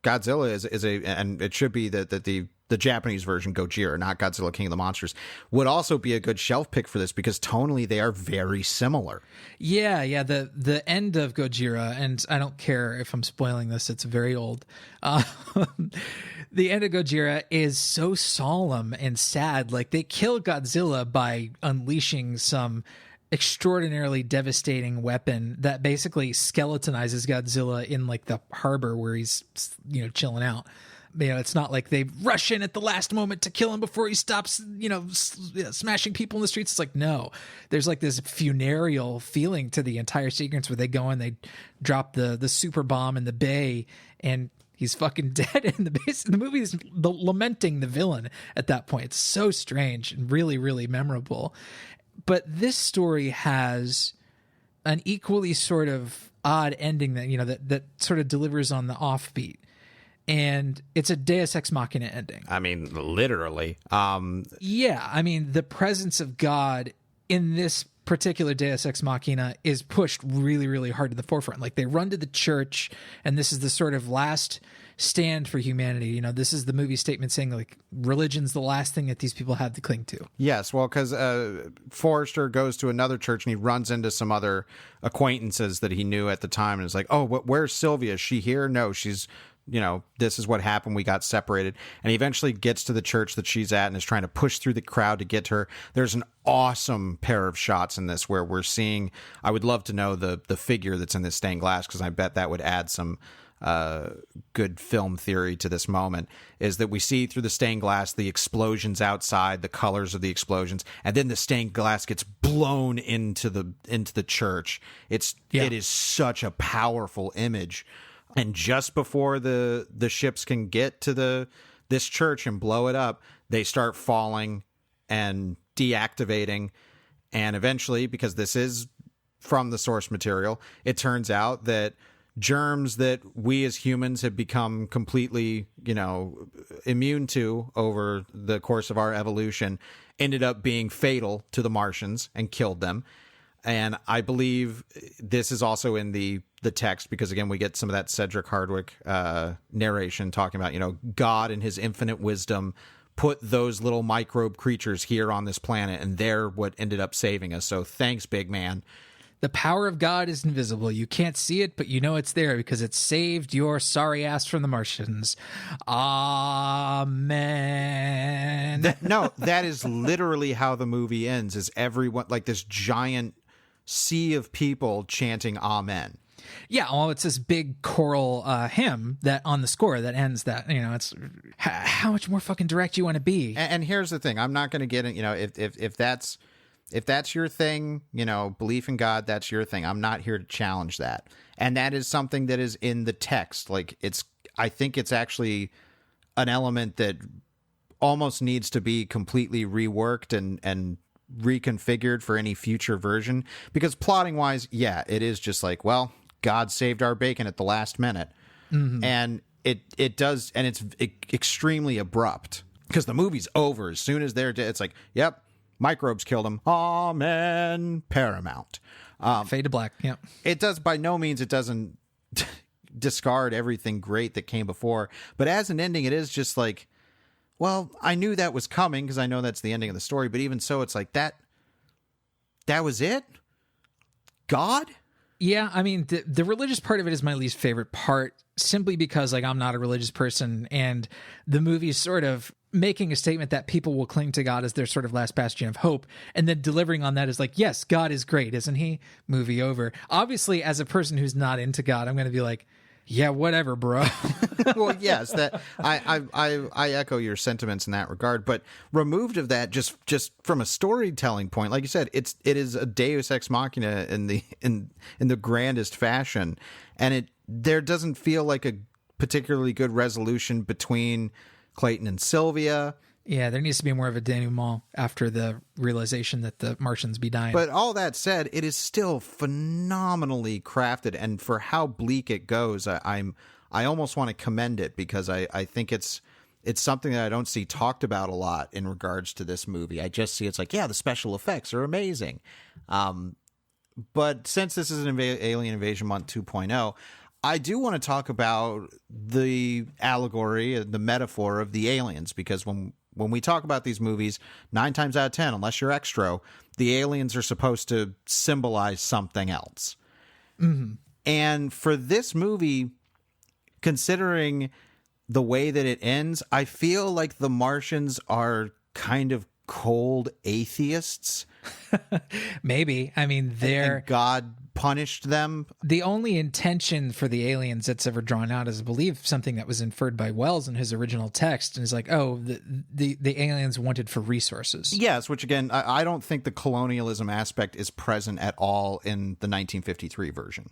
Godzilla is and it should be that the Japanese version, Gojira, not Godzilla King of the Monsters, would also be a good shelf pick for this, because tonally they are very similar. Yeah. The end of Gojira, and I don't care if I'm spoiling this, it's very old. The end of Gojira is so solemn and sad. Like, they kill Godzilla by unleashing some extraordinarily devastating weapon that basically skeletonizes Godzilla in, like, the harbor where he's, chilling out. It's not like they rush in at the last moment to kill him before he stops, smashing people in the streets. It's like, no, there's like this funereal feeling to the entire sequence where they go and they drop the super bomb in the bay, and he's fucking dead. And the movie is lamenting the villain at that point. It's so strange and really, really memorable. But this story has an equally sort of odd ending that sort of delivers on the offbeat. And it's a Deus Ex Machina ending. I mean, literally. Yeah, I mean, the presence of God in this particular Deus Ex Machina is pushed really, really hard to the forefront. Like they run to the church, and this is the sort of last stand for humanity. You know, this is the movie statement saying like religion's the last thing that these people have to cling to. Yes, well, because Forrester goes to another church and he runs into some other acquaintances that he knew at the time and is like, oh, where's Sylvia? Is she here? No, she's, you know, this is what happened. We got separated. And he eventually gets to the church that she's at and is trying to push through the crowd to get to her. There's an awesome pair of shots in this where we're seeing, I would love to know the figure that's in this stained glass, because I bet that would add some good film theory to this moment, is that we see through the stained glass the explosions outside, the colors of the explosions, and then the stained glass gets blown into the church. It is such a powerful image. And just before the ships can get to this church and blow it up, they start falling and deactivating. And eventually, because this is from the source material, it turns out that germs that we as humans have become completely, you know, immune to over the course of our evolution ended up being fatal to the Martians and killed them. And I believe this is also in the text, because again, we get some of that Cedric Hardwicke narration talking about, you know, God in his infinite wisdom put those little microbe creatures here on this planet, and they're what ended up saving us. So thanks, big man. The power of God is invisible. You can't see it, but you know it's there because it saved your sorry ass from the Martians. Amen. That is literally how the movie ends, is everyone, like this giant sea of people chanting amen. Yeah, well, it's this big choral hymn that on the score that ends that. You know, it's how much more fucking direct you want to be. And here's the thing: I'm not going to get it. You know, if that's your thing, you know, belief in God, that's your thing. I'm not here to challenge that. And that is something that is in the text. Like I think it's actually an element that almost needs to be completely reworked and reconfigured for any future version, because plotting wise, yeah, it is just like, well, God saved our bacon at the last minute. Mm-hmm. And it does. And it's extremely abrupt because the movie's over. As soon as they're dead, it's like, yep, microbes killed him. Amen. Paramount. Fade to black. Yeah. It does. By no means, it doesn't discard everything great that came before. But as an ending, it is just like, well, I knew that was coming because I know that's the ending of the story. But even so, it's like that was it? God? Yeah, I mean, the religious part of it is my least favorite part, simply because like I'm not a religious person, and the movie's sort of making a statement that people will cling to God as their sort of last bastion of hope, and then delivering on that is like, yes, God is great, isn't he? Movie over. Obviously, as a person who's not into God, I'm going to be like, yeah, whatever, bro. Well, yes, that I echo your sentiments in that regard. But removed of that, just from a storytelling point, like you said, it is a Deus Ex Machina in the grandest fashion, and there doesn't feel like a particularly good resolution between Clayton and Sylvia. Yeah, there needs to be more of a denouement after the realization that the Martians be dying. But all that said, it is still phenomenally crafted, and for how bleak it goes, I almost want to commend it, because I think it's something that I don't see talked about a lot in regards to this movie. I just see it's like, yeah, the special effects are amazing. But since this is an Alien Invasion Month 2.0, I do want to talk about the allegory, the metaphor of the aliens, because when we talk about these movies, 9 times out of 10, unless you're extra, the aliens are supposed to symbolize something else. Mm-hmm. And for this movie, considering the way that it ends, I feel like the Martians are kind of cold atheists. Maybe. I mean, and God punished them. The only intention for the aliens that's ever drawn out is, I believe, something that was inferred by Wells in his original text, and is like, oh, the aliens wanted for resources. Yes, which again, I don't think the colonialism aspect is present at all in the 1953 version,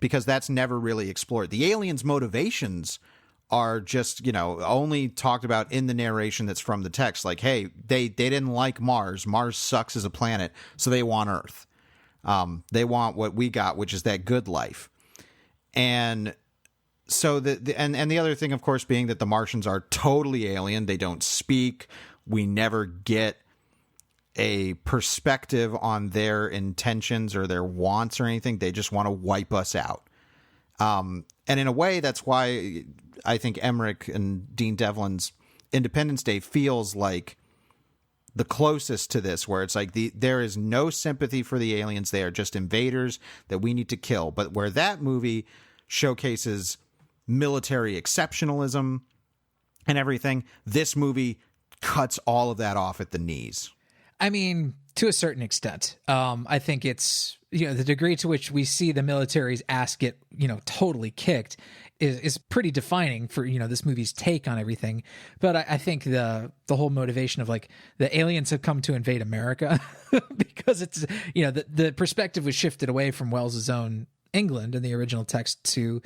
because that's never really explored. The aliens' motivations are just, you know, only talked about in the narration that's from the text. Like, hey, they didn't like Mars. Mars sucks as a planet, so they want Earth. They want what we got, which is that good life. And so and the other thing, of course, being that the Martians are totally alien. They don't speak. We never get a perspective on their intentions or their wants or anything. They just want to wipe us out. And in a way, that's why I think Emmerich and Dean Devlin's Independence Day feels like the closest to this, where it's like there is no sympathy for the aliens. They are just invaders that we need to kill. But where that movie showcases military exceptionalism and everything, this movie cuts all of that off at the knees. I mean, to a certain extent, I think it's, the degree to which we see the military's ass get, totally kicked is pretty defining for, this movie's take on everything. But I think the whole motivation of like the aliens have come to invade America because it's, the perspective was shifted away from Wells's own England in the original text to,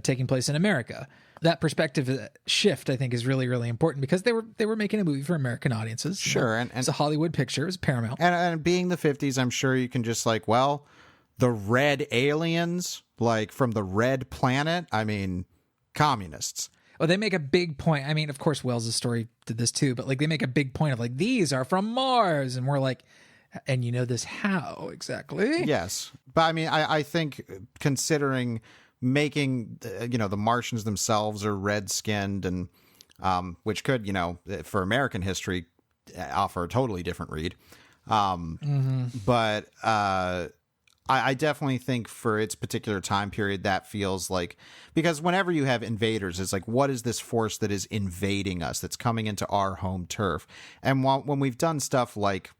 taking place in America. That perspective shift, I think, is really, really important because they were making a movie for American audiences. Sure. And it's a Hollywood picture. It's Paramount. And being the 50s, I'm sure you can just like, well, the red aliens, like from the red planet, I mean, communists. Well, they make a big point. I mean, of course, Wells's story did this too, but like they make a big point of like, these are from Mars. And we're like, and you know this how exactly? Yes. But I mean, I think considering making, the Martians themselves are red-skinned and which could, for American history, offer a totally different read. But I definitely think for its particular time period, that feels like, because whenever you have invaders, it's like, what is this force that is invading us, that's coming into our home turf? And when we've done stuff like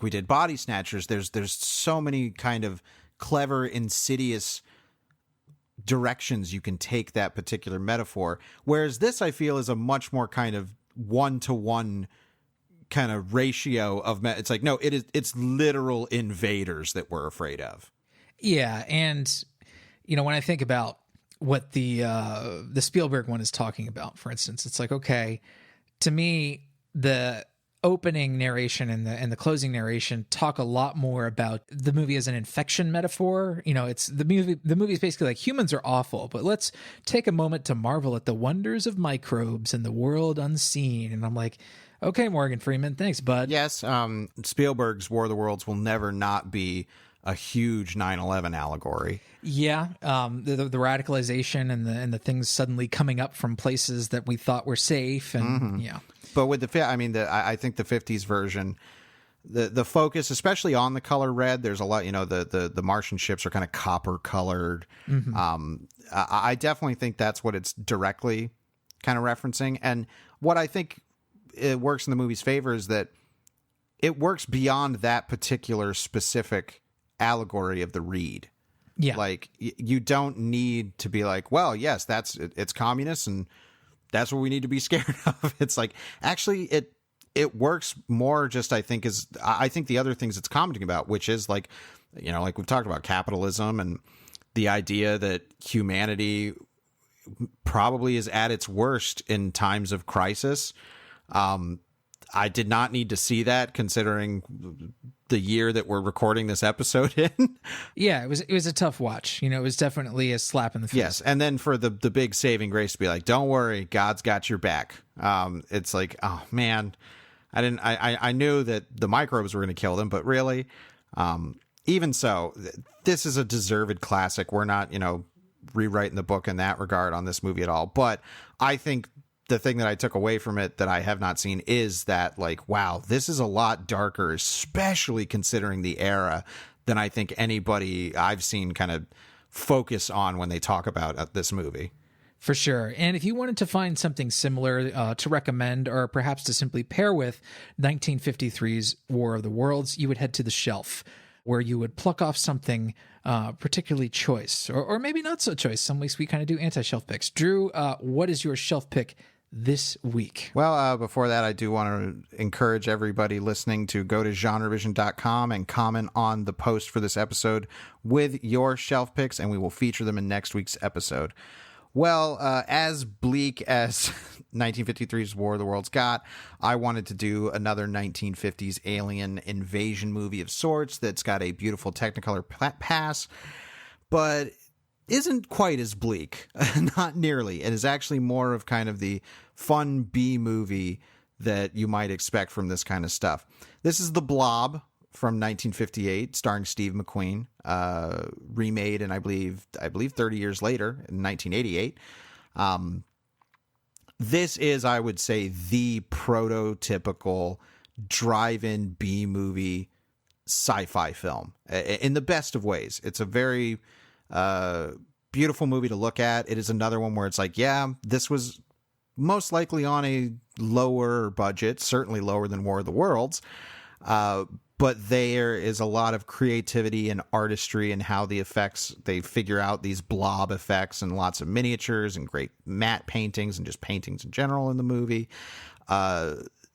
we did Body Snatchers, there's so many kind of clever, insidious directions you can take that particular metaphor. Whereas this, I feel, is a much more kind of one-to-one kind of ratio of it's like, no, it's literal invaders that we're afraid of. Yeah. And, when I think about what the Spielberg one is talking about, for instance, it's like, okay, to me, the opening narration and the closing narration talk a lot more about the movie as an infection metaphor. It's the movie is basically like, humans are awful, but let's take a moment to marvel at the wonders of microbes and the world unseen. And I'm like, okay, Morgan Freeman, thanks, bud. Yes, Spielberg's War of the Worlds will never not be a huge 9/11 allegory. Yeah, the radicalization and the things suddenly coming up from places that we thought were safe, and yeah. But with I think the 50s version, the focus, especially on the color red, there's a lot, the Martian ships are kind of copper colored. I definitely think that's what it's directly kind of referencing. And what I think it works in the movie's favor is that it works beyond that particular specific allegory of the read. Yeah. Like you don't need to be like, well, yes, it's communists and that's what we need to be scared of. It's like, actually it works more just, I think the other things it's commenting about, which is like, like we've talked about capitalism and the idea that humanity probably is at its worst in times of crisis. I did not need to see that considering the year that we're recording this episode in. Yeah, it was a tough watch. It was definitely a slap in the face. Yes, and then for the big saving grace to be like, don't worry, God's got your back. It's like, oh man, I knew that the microbes were going to kill them, but really, even so, this is a deserved classic. We're not, rewriting the book in that regard on this movie at all. But I think the thing that I took away from it that I have not seen is that, like, wow, this is a lot darker, especially considering the era, than I think anybody I've seen kind of focus on when they talk about this movie. For sure. And if you wanted to find something similar to recommend, or perhaps to simply pair with 1953's War of the Worlds, you would head to The Shelf, where you would pluck off something particularly choice, or maybe not so choice. Some weeks we kind of do anti-shelf picks. Drew, what is your shelf pick this week? Well, before that, I do want to encourage everybody listening to go to genrevision.com and comment on the post for this episode with your shelf picks, and we will feature them in next week's episode. Well, as bleak as 1953's War of the Worlds got, I wanted to do another 1950s alien invasion movie of sorts that's got a beautiful Technicolor pass, but isn't quite as bleak. Not nearly. It is actually more of kind of the fun B movie that you might expect from this kind of stuff. This is The Blob from 1958, starring Steve McQueen, remade, and I believe 30 years later in 1988. This is, I would say, the prototypical drive-in B-movie sci-fi film in the best of ways. It's a very beautiful movie to look at. It is another one where it's like, yeah, this was most likely on a lower budget, certainly lower than War of the Worlds, but there is a lot of creativity and artistry in how the effects, they figure out these blob effects, and lots of miniatures and great matte paintings and just paintings in general in the movie.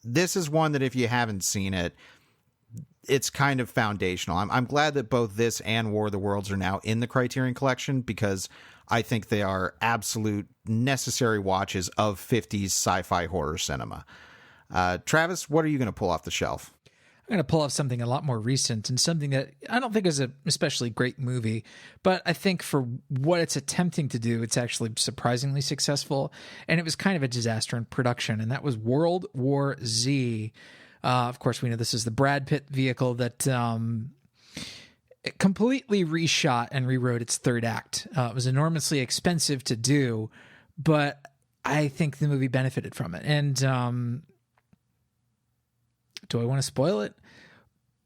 This is one that if you haven't seen it, it's kind of foundational. I'm glad that both this and War of the Worlds are now in the Criterion Collection, because I think they are absolute necessary watches of 50s sci-fi horror cinema. Travis, what are you going to pull off the shelf? I'm going to pull off something a lot more recent, and something that I don't think is an especially great movie, but I think for what it's attempting to do, it's actually surprisingly successful. And it was kind of a disaster in production, and that was World War Z. Of course, we know this is the Brad Pitt vehicle that it completely reshot and rewrote its third act. It was enormously expensive to do, but I think the movie benefited from it. And do I want to spoil it?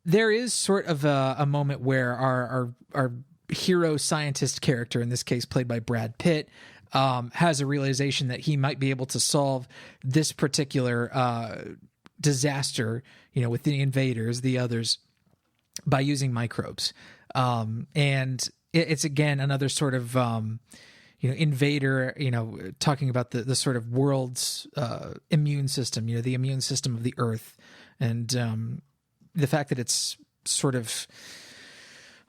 There is sort of a moment where our hero scientist character, in this case played by Brad Pitt, has a realization that he might be able to solve this particular disaster, with the invaders, the others, by using microbes. And it's again another sort of invader, talking about the sort of world's immune system, the immune system of the Earth. And the fact that it's sort of,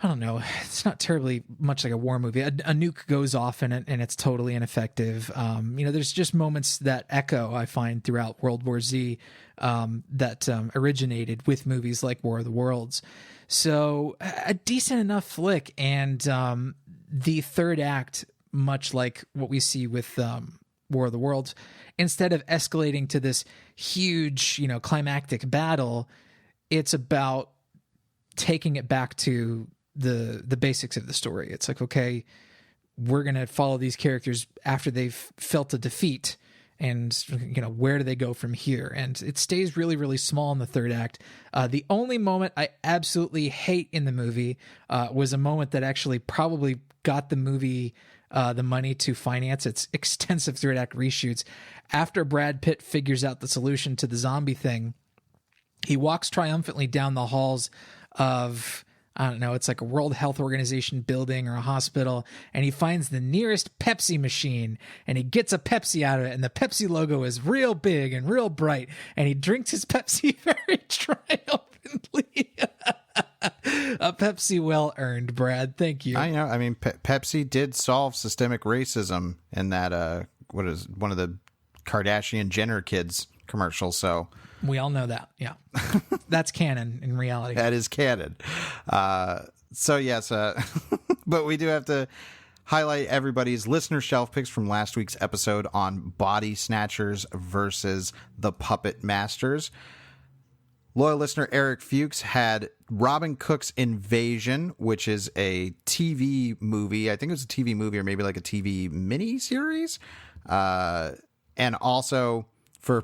I don't know, it's not terribly much like a war movie. A nuke goes off in it and it's totally ineffective. There's just moments that echo, I find, throughout World War Z that originated with movies like War of the Worlds. So a decent enough flick. And the third act, much like what we see with War of the Worlds, instead of escalating to this huge, climactic battle, it's about taking it back to the basics of the story. It's like, okay, we're going to follow these characters after they've felt a defeat, and where do they go from here? And it stays really, really small in the third act. The only moment I absolutely hate in the movie was a moment that actually probably got the movie the money to finance its extensive third act reshoots. After Brad Pitt figures out the solution to the zombie thing, he walks triumphantly down the halls of, I don't know, it's like a World Health Organization building or a hospital, and he finds the nearest Pepsi machine, and he gets a Pepsi out of it, and the Pepsi logo is real big and real bright, and he drinks his Pepsi very triumphantly. A Pepsi well earned, Brad. Thank you. I know. I mean, Pepsi did solve systemic racism in that, what is one of the Kardashian Jenner kids commercial. So we all know that. Yeah. That's canon in reality. That is canon. So yes, but we do have to highlight everybody's listener shelf picks from last week's episode on Body Snatchers versus the Puppet Masters. Loyal listener Eric Fuchs had Robin Cook's Invasion, which is a TV movie. I think it was a TV movie or maybe like a TV mini series. And also for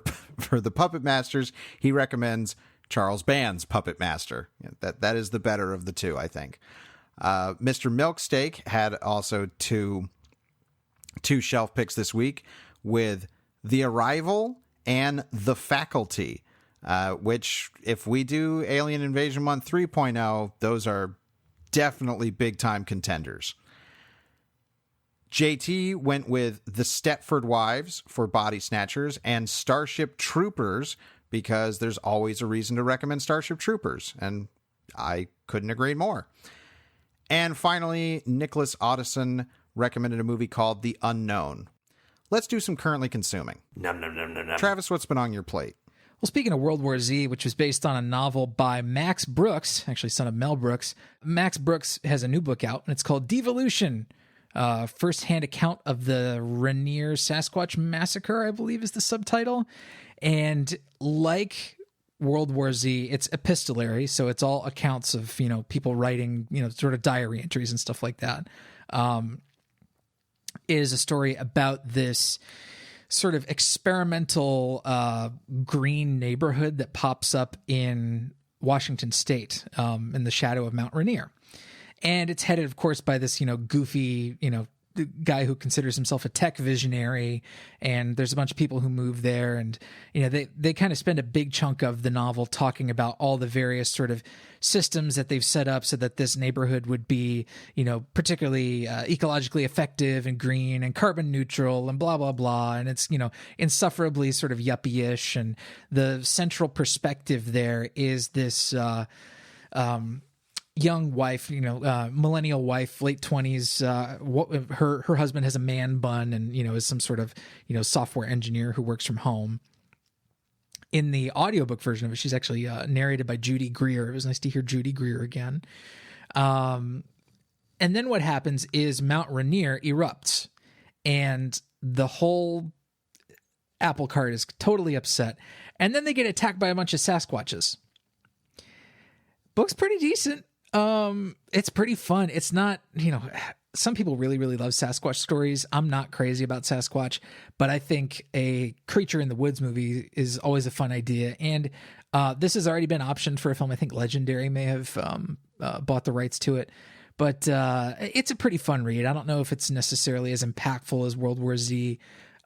the Puppet Masters, he recommends Charles Band's Puppet Master. That is the better of the two, I think. Mr. Milksteak had also two shelf picks this week with The Arrival and The Faculty. Which, if we do Alien Invasion 1 3.0, those are definitely big-time contenders. JT went with The Stepford Wives for Body Snatchers and Starship Troopers, because there's always a reason to recommend Starship Troopers, and I couldn't agree more. And finally, Nicholas Audison recommended a movie called The Unknown. Let's do some currently consuming. Nom, nom, nom, nom, nom. Travis, what's been on your plate? Well, speaking of World War Z, which was based on a novel by Max Brooks, actually son of Mel Brooks, Max Brooks has a new book out, and it's called Devolution, firsthand account of the Rainier Sasquatch Massacre, I believe is the subtitle. And like World War Z, it's epistolary, so it's all accounts of, people writing, sort of diary entries and stuff like that. It is a story about this sort of experimental green neighborhood that pops up in Washington State, in the shadow of Mount Rainier. And it's headed, of course, by this, goofy, guy who considers himself a tech visionary. And there's a bunch of people who move there. And, they kind of spend a big chunk of the novel talking about all the various sort of systems that they've set up so that this neighborhood would be, particularly ecologically effective and green and carbon neutral and blah, blah, blah. And it's, insufferably sort of yuppie-ish. And the central perspective there is this, young wife, millennial wife, late 20s. Her husband has a man bun and, is some sort of, software engineer who works from home. In the audiobook version of it, she's actually narrated by Judy Greer. It was nice to hear Judy Greer again. And then what happens is Mount Rainier erupts and the whole apple cart is totally upset. And then they get attacked by a bunch of Sasquatches. Book's pretty decent. It's pretty fun. It's not, some people really, really love Sasquatch stories. I'm not crazy about Sasquatch, but I think a Creature in the Woods movie is always a fun idea. And this has already been optioned for a film. I think Legendary may have bought the rights to it, but it's a pretty fun read. I don't know if it's necessarily as impactful as World War Z.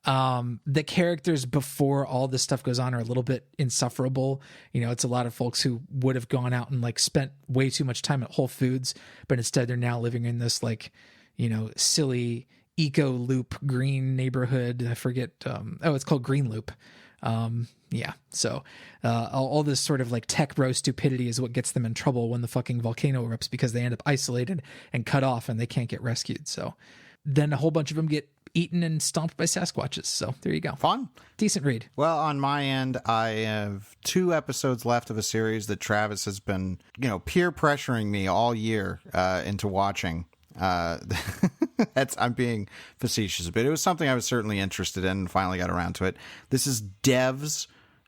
The characters before all this stuff goes on are a little bit insufferable. It's a lot of folks who would have gone out and spent way too much time at Whole Foods, but instead they're now living in this silly eco loop green neighborhood. I forget. It's called Green Loop. So all this sort of tech bro stupidity is what gets them in trouble when the fucking volcano erupts, because they end up isolated and cut off and they can't get rescued. So then a whole bunch of them get eaten and stomped by Sasquatches. So there you go. Fun. Decent read. Well, on my end, I have 2 episodes left of a series that Travis has been, peer pressuring me all year into watching. I'm being facetious, but it was something I was certainly interested in and finally got around to it. This is Devs,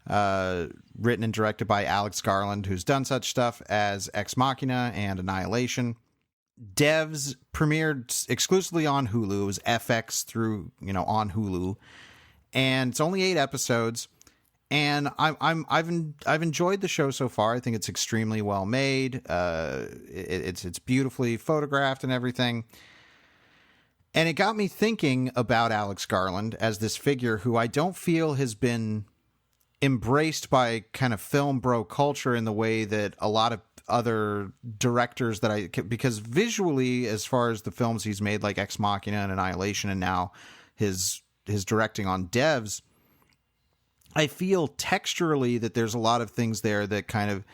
written and directed by Alex Garland, who's done such stuff as Ex Machina and Annihilation. Devs premiered exclusively on Hulu. It was FX through, on Hulu, and it's only 8 episodes. And I've enjoyed the show so far. I think it's extremely well made. It's beautifully photographed and everything. And it got me thinking about Alex Garland as this figure who I don't feel has been embraced by kind of film bro culture in the way that a lot of other directors because visually, as far as the films he's made, like Ex Machina and Annihilation, and now his directing on Devs, I feel texturally that there's a lot of things there that kind of,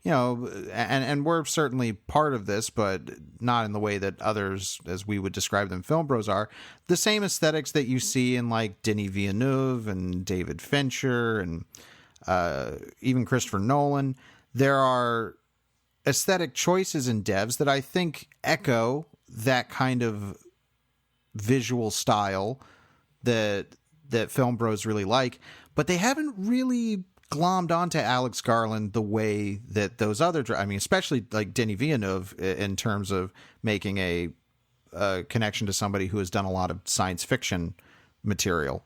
and we're certainly part of this, but not in the way that others, as we would describe them, film bros are. The same aesthetics that you see in Denis Villeneuve and David Fincher and even Christopher Nolan. There are aesthetic choices in Devs that I think echo that kind of visual style that film bros really like, but they haven't really glommed onto Alex Garland the way that those other, especially Denis Villeneuve, in terms of making a connection to somebody who has done a lot of science fiction material.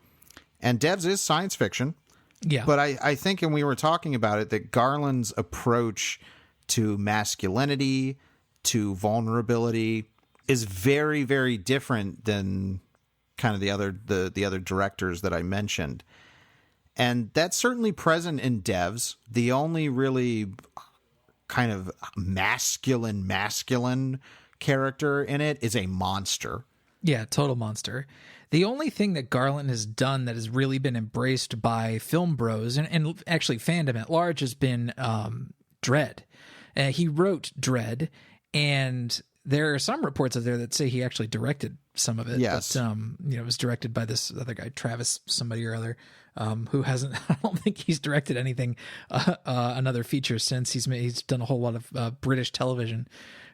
And Devs is science fiction. Yeah. But I think, and we were talking about it, that Garland's approach to masculinity, to vulnerability, is very, very different than kind of the other directors that I mentioned. And that's certainly present in Devs. The only really kind of masculine character in it is a monster. Yeah, total monster. The only thing that Garland has done that has really been embraced by film bros and actually fandom at large has been Dredd. He wrote Dredd, and there are some reports out there that say he actually directed some of it. Yes. But, it was directed by this other guy, Travis somebody or other, who hasn't, I don't think he's directed anything, another feature since. He's done a whole lot of British television.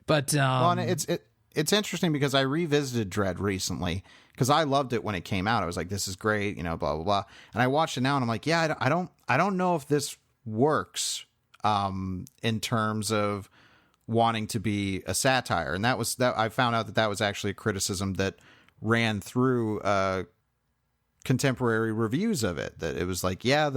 But well, and it's interesting because I revisited Dredd recently because I loved it when it came out. I was like, this is great, blah, blah, blah. And I watched it now and I'm like, yeah, I don't know if this works in terms of wanting to be a satire. And that I found out that was actually a criticism that ran through contemporary reviews of it, that it was like, yeah,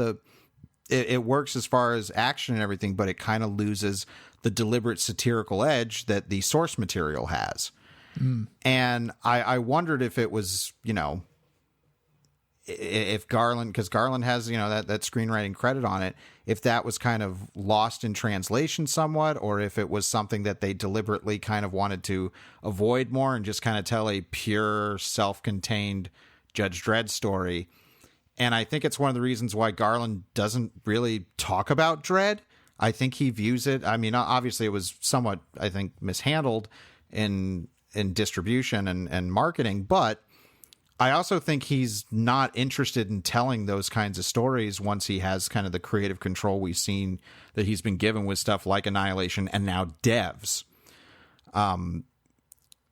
it works as far as action and everything, but it kind of loses the deliberate satirical edge that the source material has. And I wondered if it was, if Garland, because Garland has, that screenwriting credit on it, if that was kind of lost in translation somewhat, or if it was something that they deliberately kind of wanted to avoid more and just kind of tell a pure self-contained Judge Dredd story. And I think it's one of the reasons why Garland doesn't really talk about Dredd. I think he views it, I mean, obviously it was somewhat, I think, mishandled in distribution and marketing, but I also think he's not interested in telling those kinds of stories once he has kind of the creative control we've seen that he's been given with stuff like Annihilation and now Devs.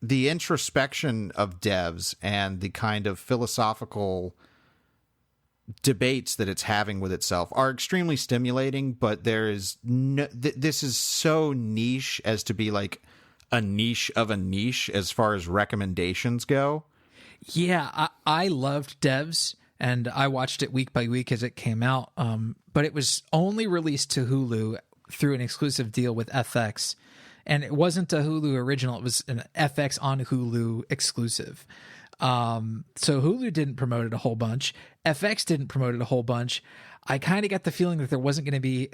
The introspection of Devs and the kind of philosophical debates that it's having with itself are extremely stimulating, but there is no, this is so niche as to be like a niche of a niche as far as recommendations go. Yeah, I loved Devs, and I watched it week by week as it came out. But it was only released to Hulu through an exclusive deal with FX. And it wasn't a Hulu original. It was an FX on Hulu exclusive. So Hulu didn't promote it a whole bunch. FX didn't promote it a whole bunch. I kind of got the feeling that there wasn't going to be,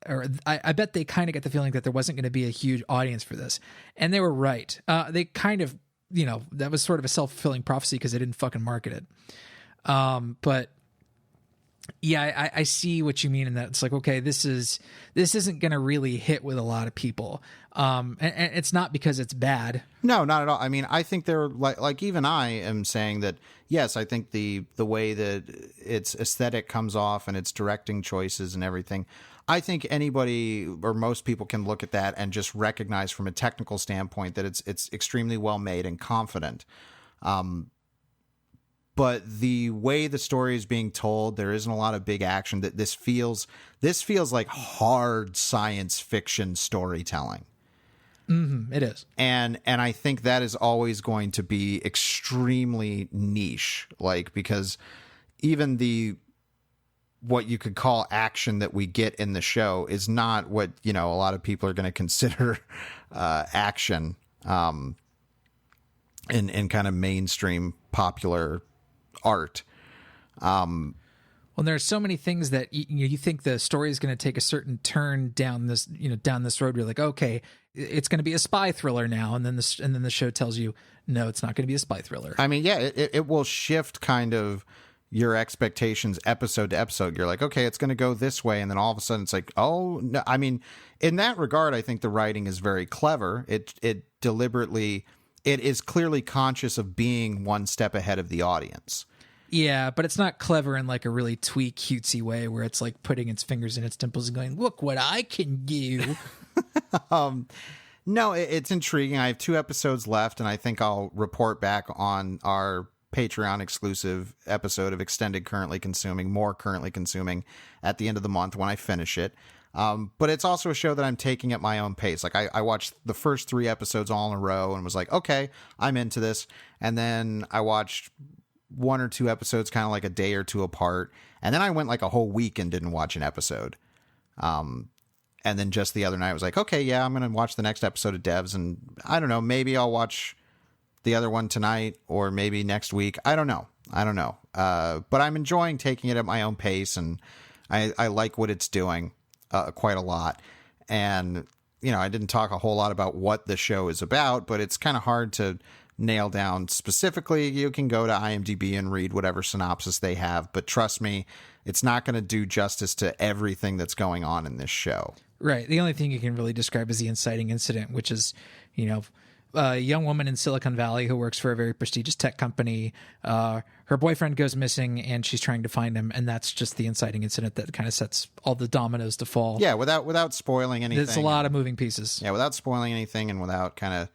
or I bet they kind of got the feeling that there wasn't going to be a huge audience for this. And they were right. They kind of, that was sort of a self-fulfilling prophecy because they didn't fucking market it. But yeah, I see what you mean in that it's like, okay, this isn't going to really hit with a lot of people. And it's not because it's bad. No, not at all. I mean, I think they're like even I am saying that, yes, I think the way that its aesthetic comes off and its directing choices and everything, I think anybody or most people can look at that and just recognize from a technical standpoint that it's extremely well made and confident. But the way the story is being told, there isn't a lot of big action. That this feels like hard science fiction storytelling. Mm-hmm, it is. And I think that is always going to be extremely niche, because even what you could call action that we get in the show is not what, a lot of people are going to consider action in kind of mainstream popular art. Well, there are so many things that you think the story is going to take a certain turn down this road. You're like, okay, it's going to be a spy thriller now, and then the show tells you, no, it's not going to be a spy thriller. I mean, yeah, it will shift kind of your expectations episode to episode. You're like, okay, it's going to go this way, and then all of a sudden it's like, oh no. I mean, in that regard, I think the writing is very clever. It is clearly conscious of being one step ahead of the audience. Yeah, but it's not clever in like a really twee, cutesy way where it's like putting its fingers in its temples and going, look what I can do. No, it's intriguing. I have 2 episodes left, and I think I'll report back on our Patreon exclusive episode of more currently consuming at the end of the month when I finish it. But it's also a show that I'm taking at my own pace. Like I watched the first 3 episodes all in a row and was like, okay, I'm into this. And then I watched 1 or 2 episodes kind of like a day or 2 apart. And then I went like a whole week and didn't watch an episode. And then just the other night I was like, okay, yeah, I'm going to watch the next episode of Devs. And I don't know, maybe I'll watch the other one tonight or maybe next week. I don't know. But I'm enjoying taking it at my own pace, and I like what it's doing quite a lot. And, I didn't talk a whole lot about what the show is about, but it's kind of hard to nail down specifically. You can go to IMDb and read whatever synopsis they have, but trust me, it's not going to do justice to everything that's going on in this show. Right. The only thing you can really describe is the inciting incident, which is, a young woman in Silicon Valley who works for a very prestigious tech company. Her boyfriend goes missing and she's trying to find him. And that's just the inciting incident that kind of sets all the dominoes to fall. Yeah. Without spoiling anything. There's a lot of moving pieces. Yeah. Without spoiling anything and without kind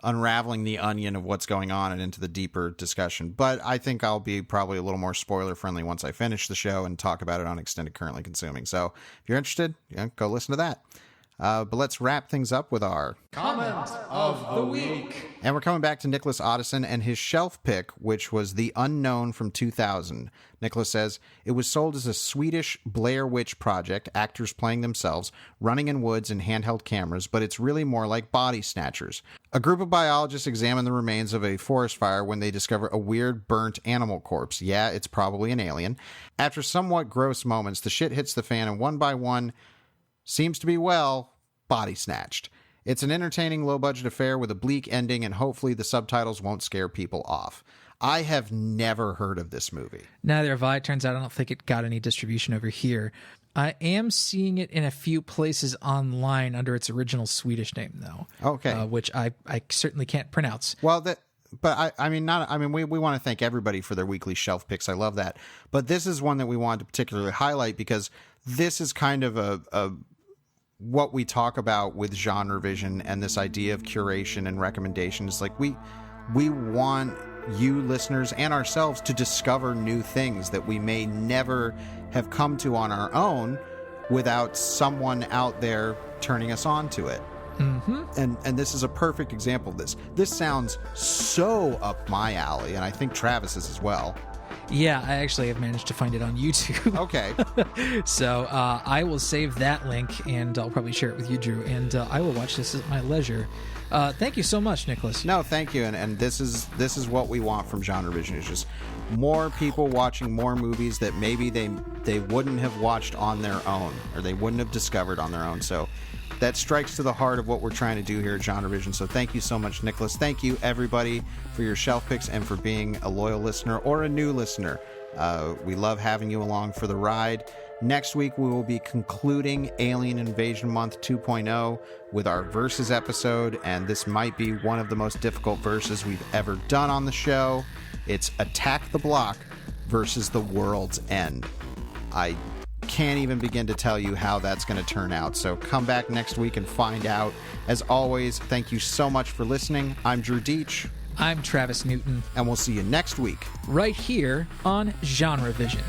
unraveling the onion of what's going on and into the deeper discussion. But I think I'll be probably a little more spoiler friendly once I finish the show and talk about it on Extended Currently Consuming. So if you're interested, go listen to that. But let's wrap things up with our Comment of the Week. And we're coming back to Nicholas Otteson and his shelf pick, which was The Unknown from 2000. Nicholas says, it was sold as a Swedish Blair Witch project, actors playing themselves, running in woods and handheld cameras, but it's really more like Body Snatchers. A group of biologists examine the remains of a forest fire when they discover a weird burnt animal corpse. Yeah, it's probably an alien. After somewhat gross moments, the shit hits the fan, and one by one seems to be, well, body snatched. It's an entertaining, low-budget affair with a bleak ending, and hopefully the subtitles won't scare people off. I have never heard of this movie. Neither have I. Turns out I don't think it got any distribution over here. I am seeing it in a few places online under its original Swedish name, though. Okay. Which I certainly can't pronounce. Well, we want to thank everybody for their weekly shelf picks. I love that. But this is one that we wanted to particularly highlight because this is kind of a what we talk about with genre vision and this idea of curation and recommendations. Like we want you listeners and ourselves to discover new things that we may never have come to on our own without someone out there turning us on to it. Mm-hmm. And this is a perfect example of this. This sounds so up my alley, and I think Travis's as well. Yeah, I actually have managed to find it on YouTube. Okay. So I will save that link, and I'll probably share it with you, Drew, and I will watch this at my leisure. Thank you so much, Nicholas. No, thank you. And this is what we want from Genre Vision. It's just more people watching more movies that maybe they wouldn't have watched on their own, or they wouldn't have discovered on their own. So that strikes to the heart of what we're trying to do here at Genre Vision. So thank you so much, Nicholas. Thank you, everybody, for your shelf picks and for being a loyal listener or a new listener. We love having you along for the ride. Next week, we will be concluding Alien Invasion Month 2.0 with our Versus episode, and this might be one of the most difficult verses we've ever done on the show. It's Attack the Block versus The World's End. I can't even begin to tell you how that's going to turn out, so come back next week and find out. As always, thank you so much for listening. I'm Drew Deitch. I'm Travis Newton. And we'll see you next week. Right here on Genre Vision.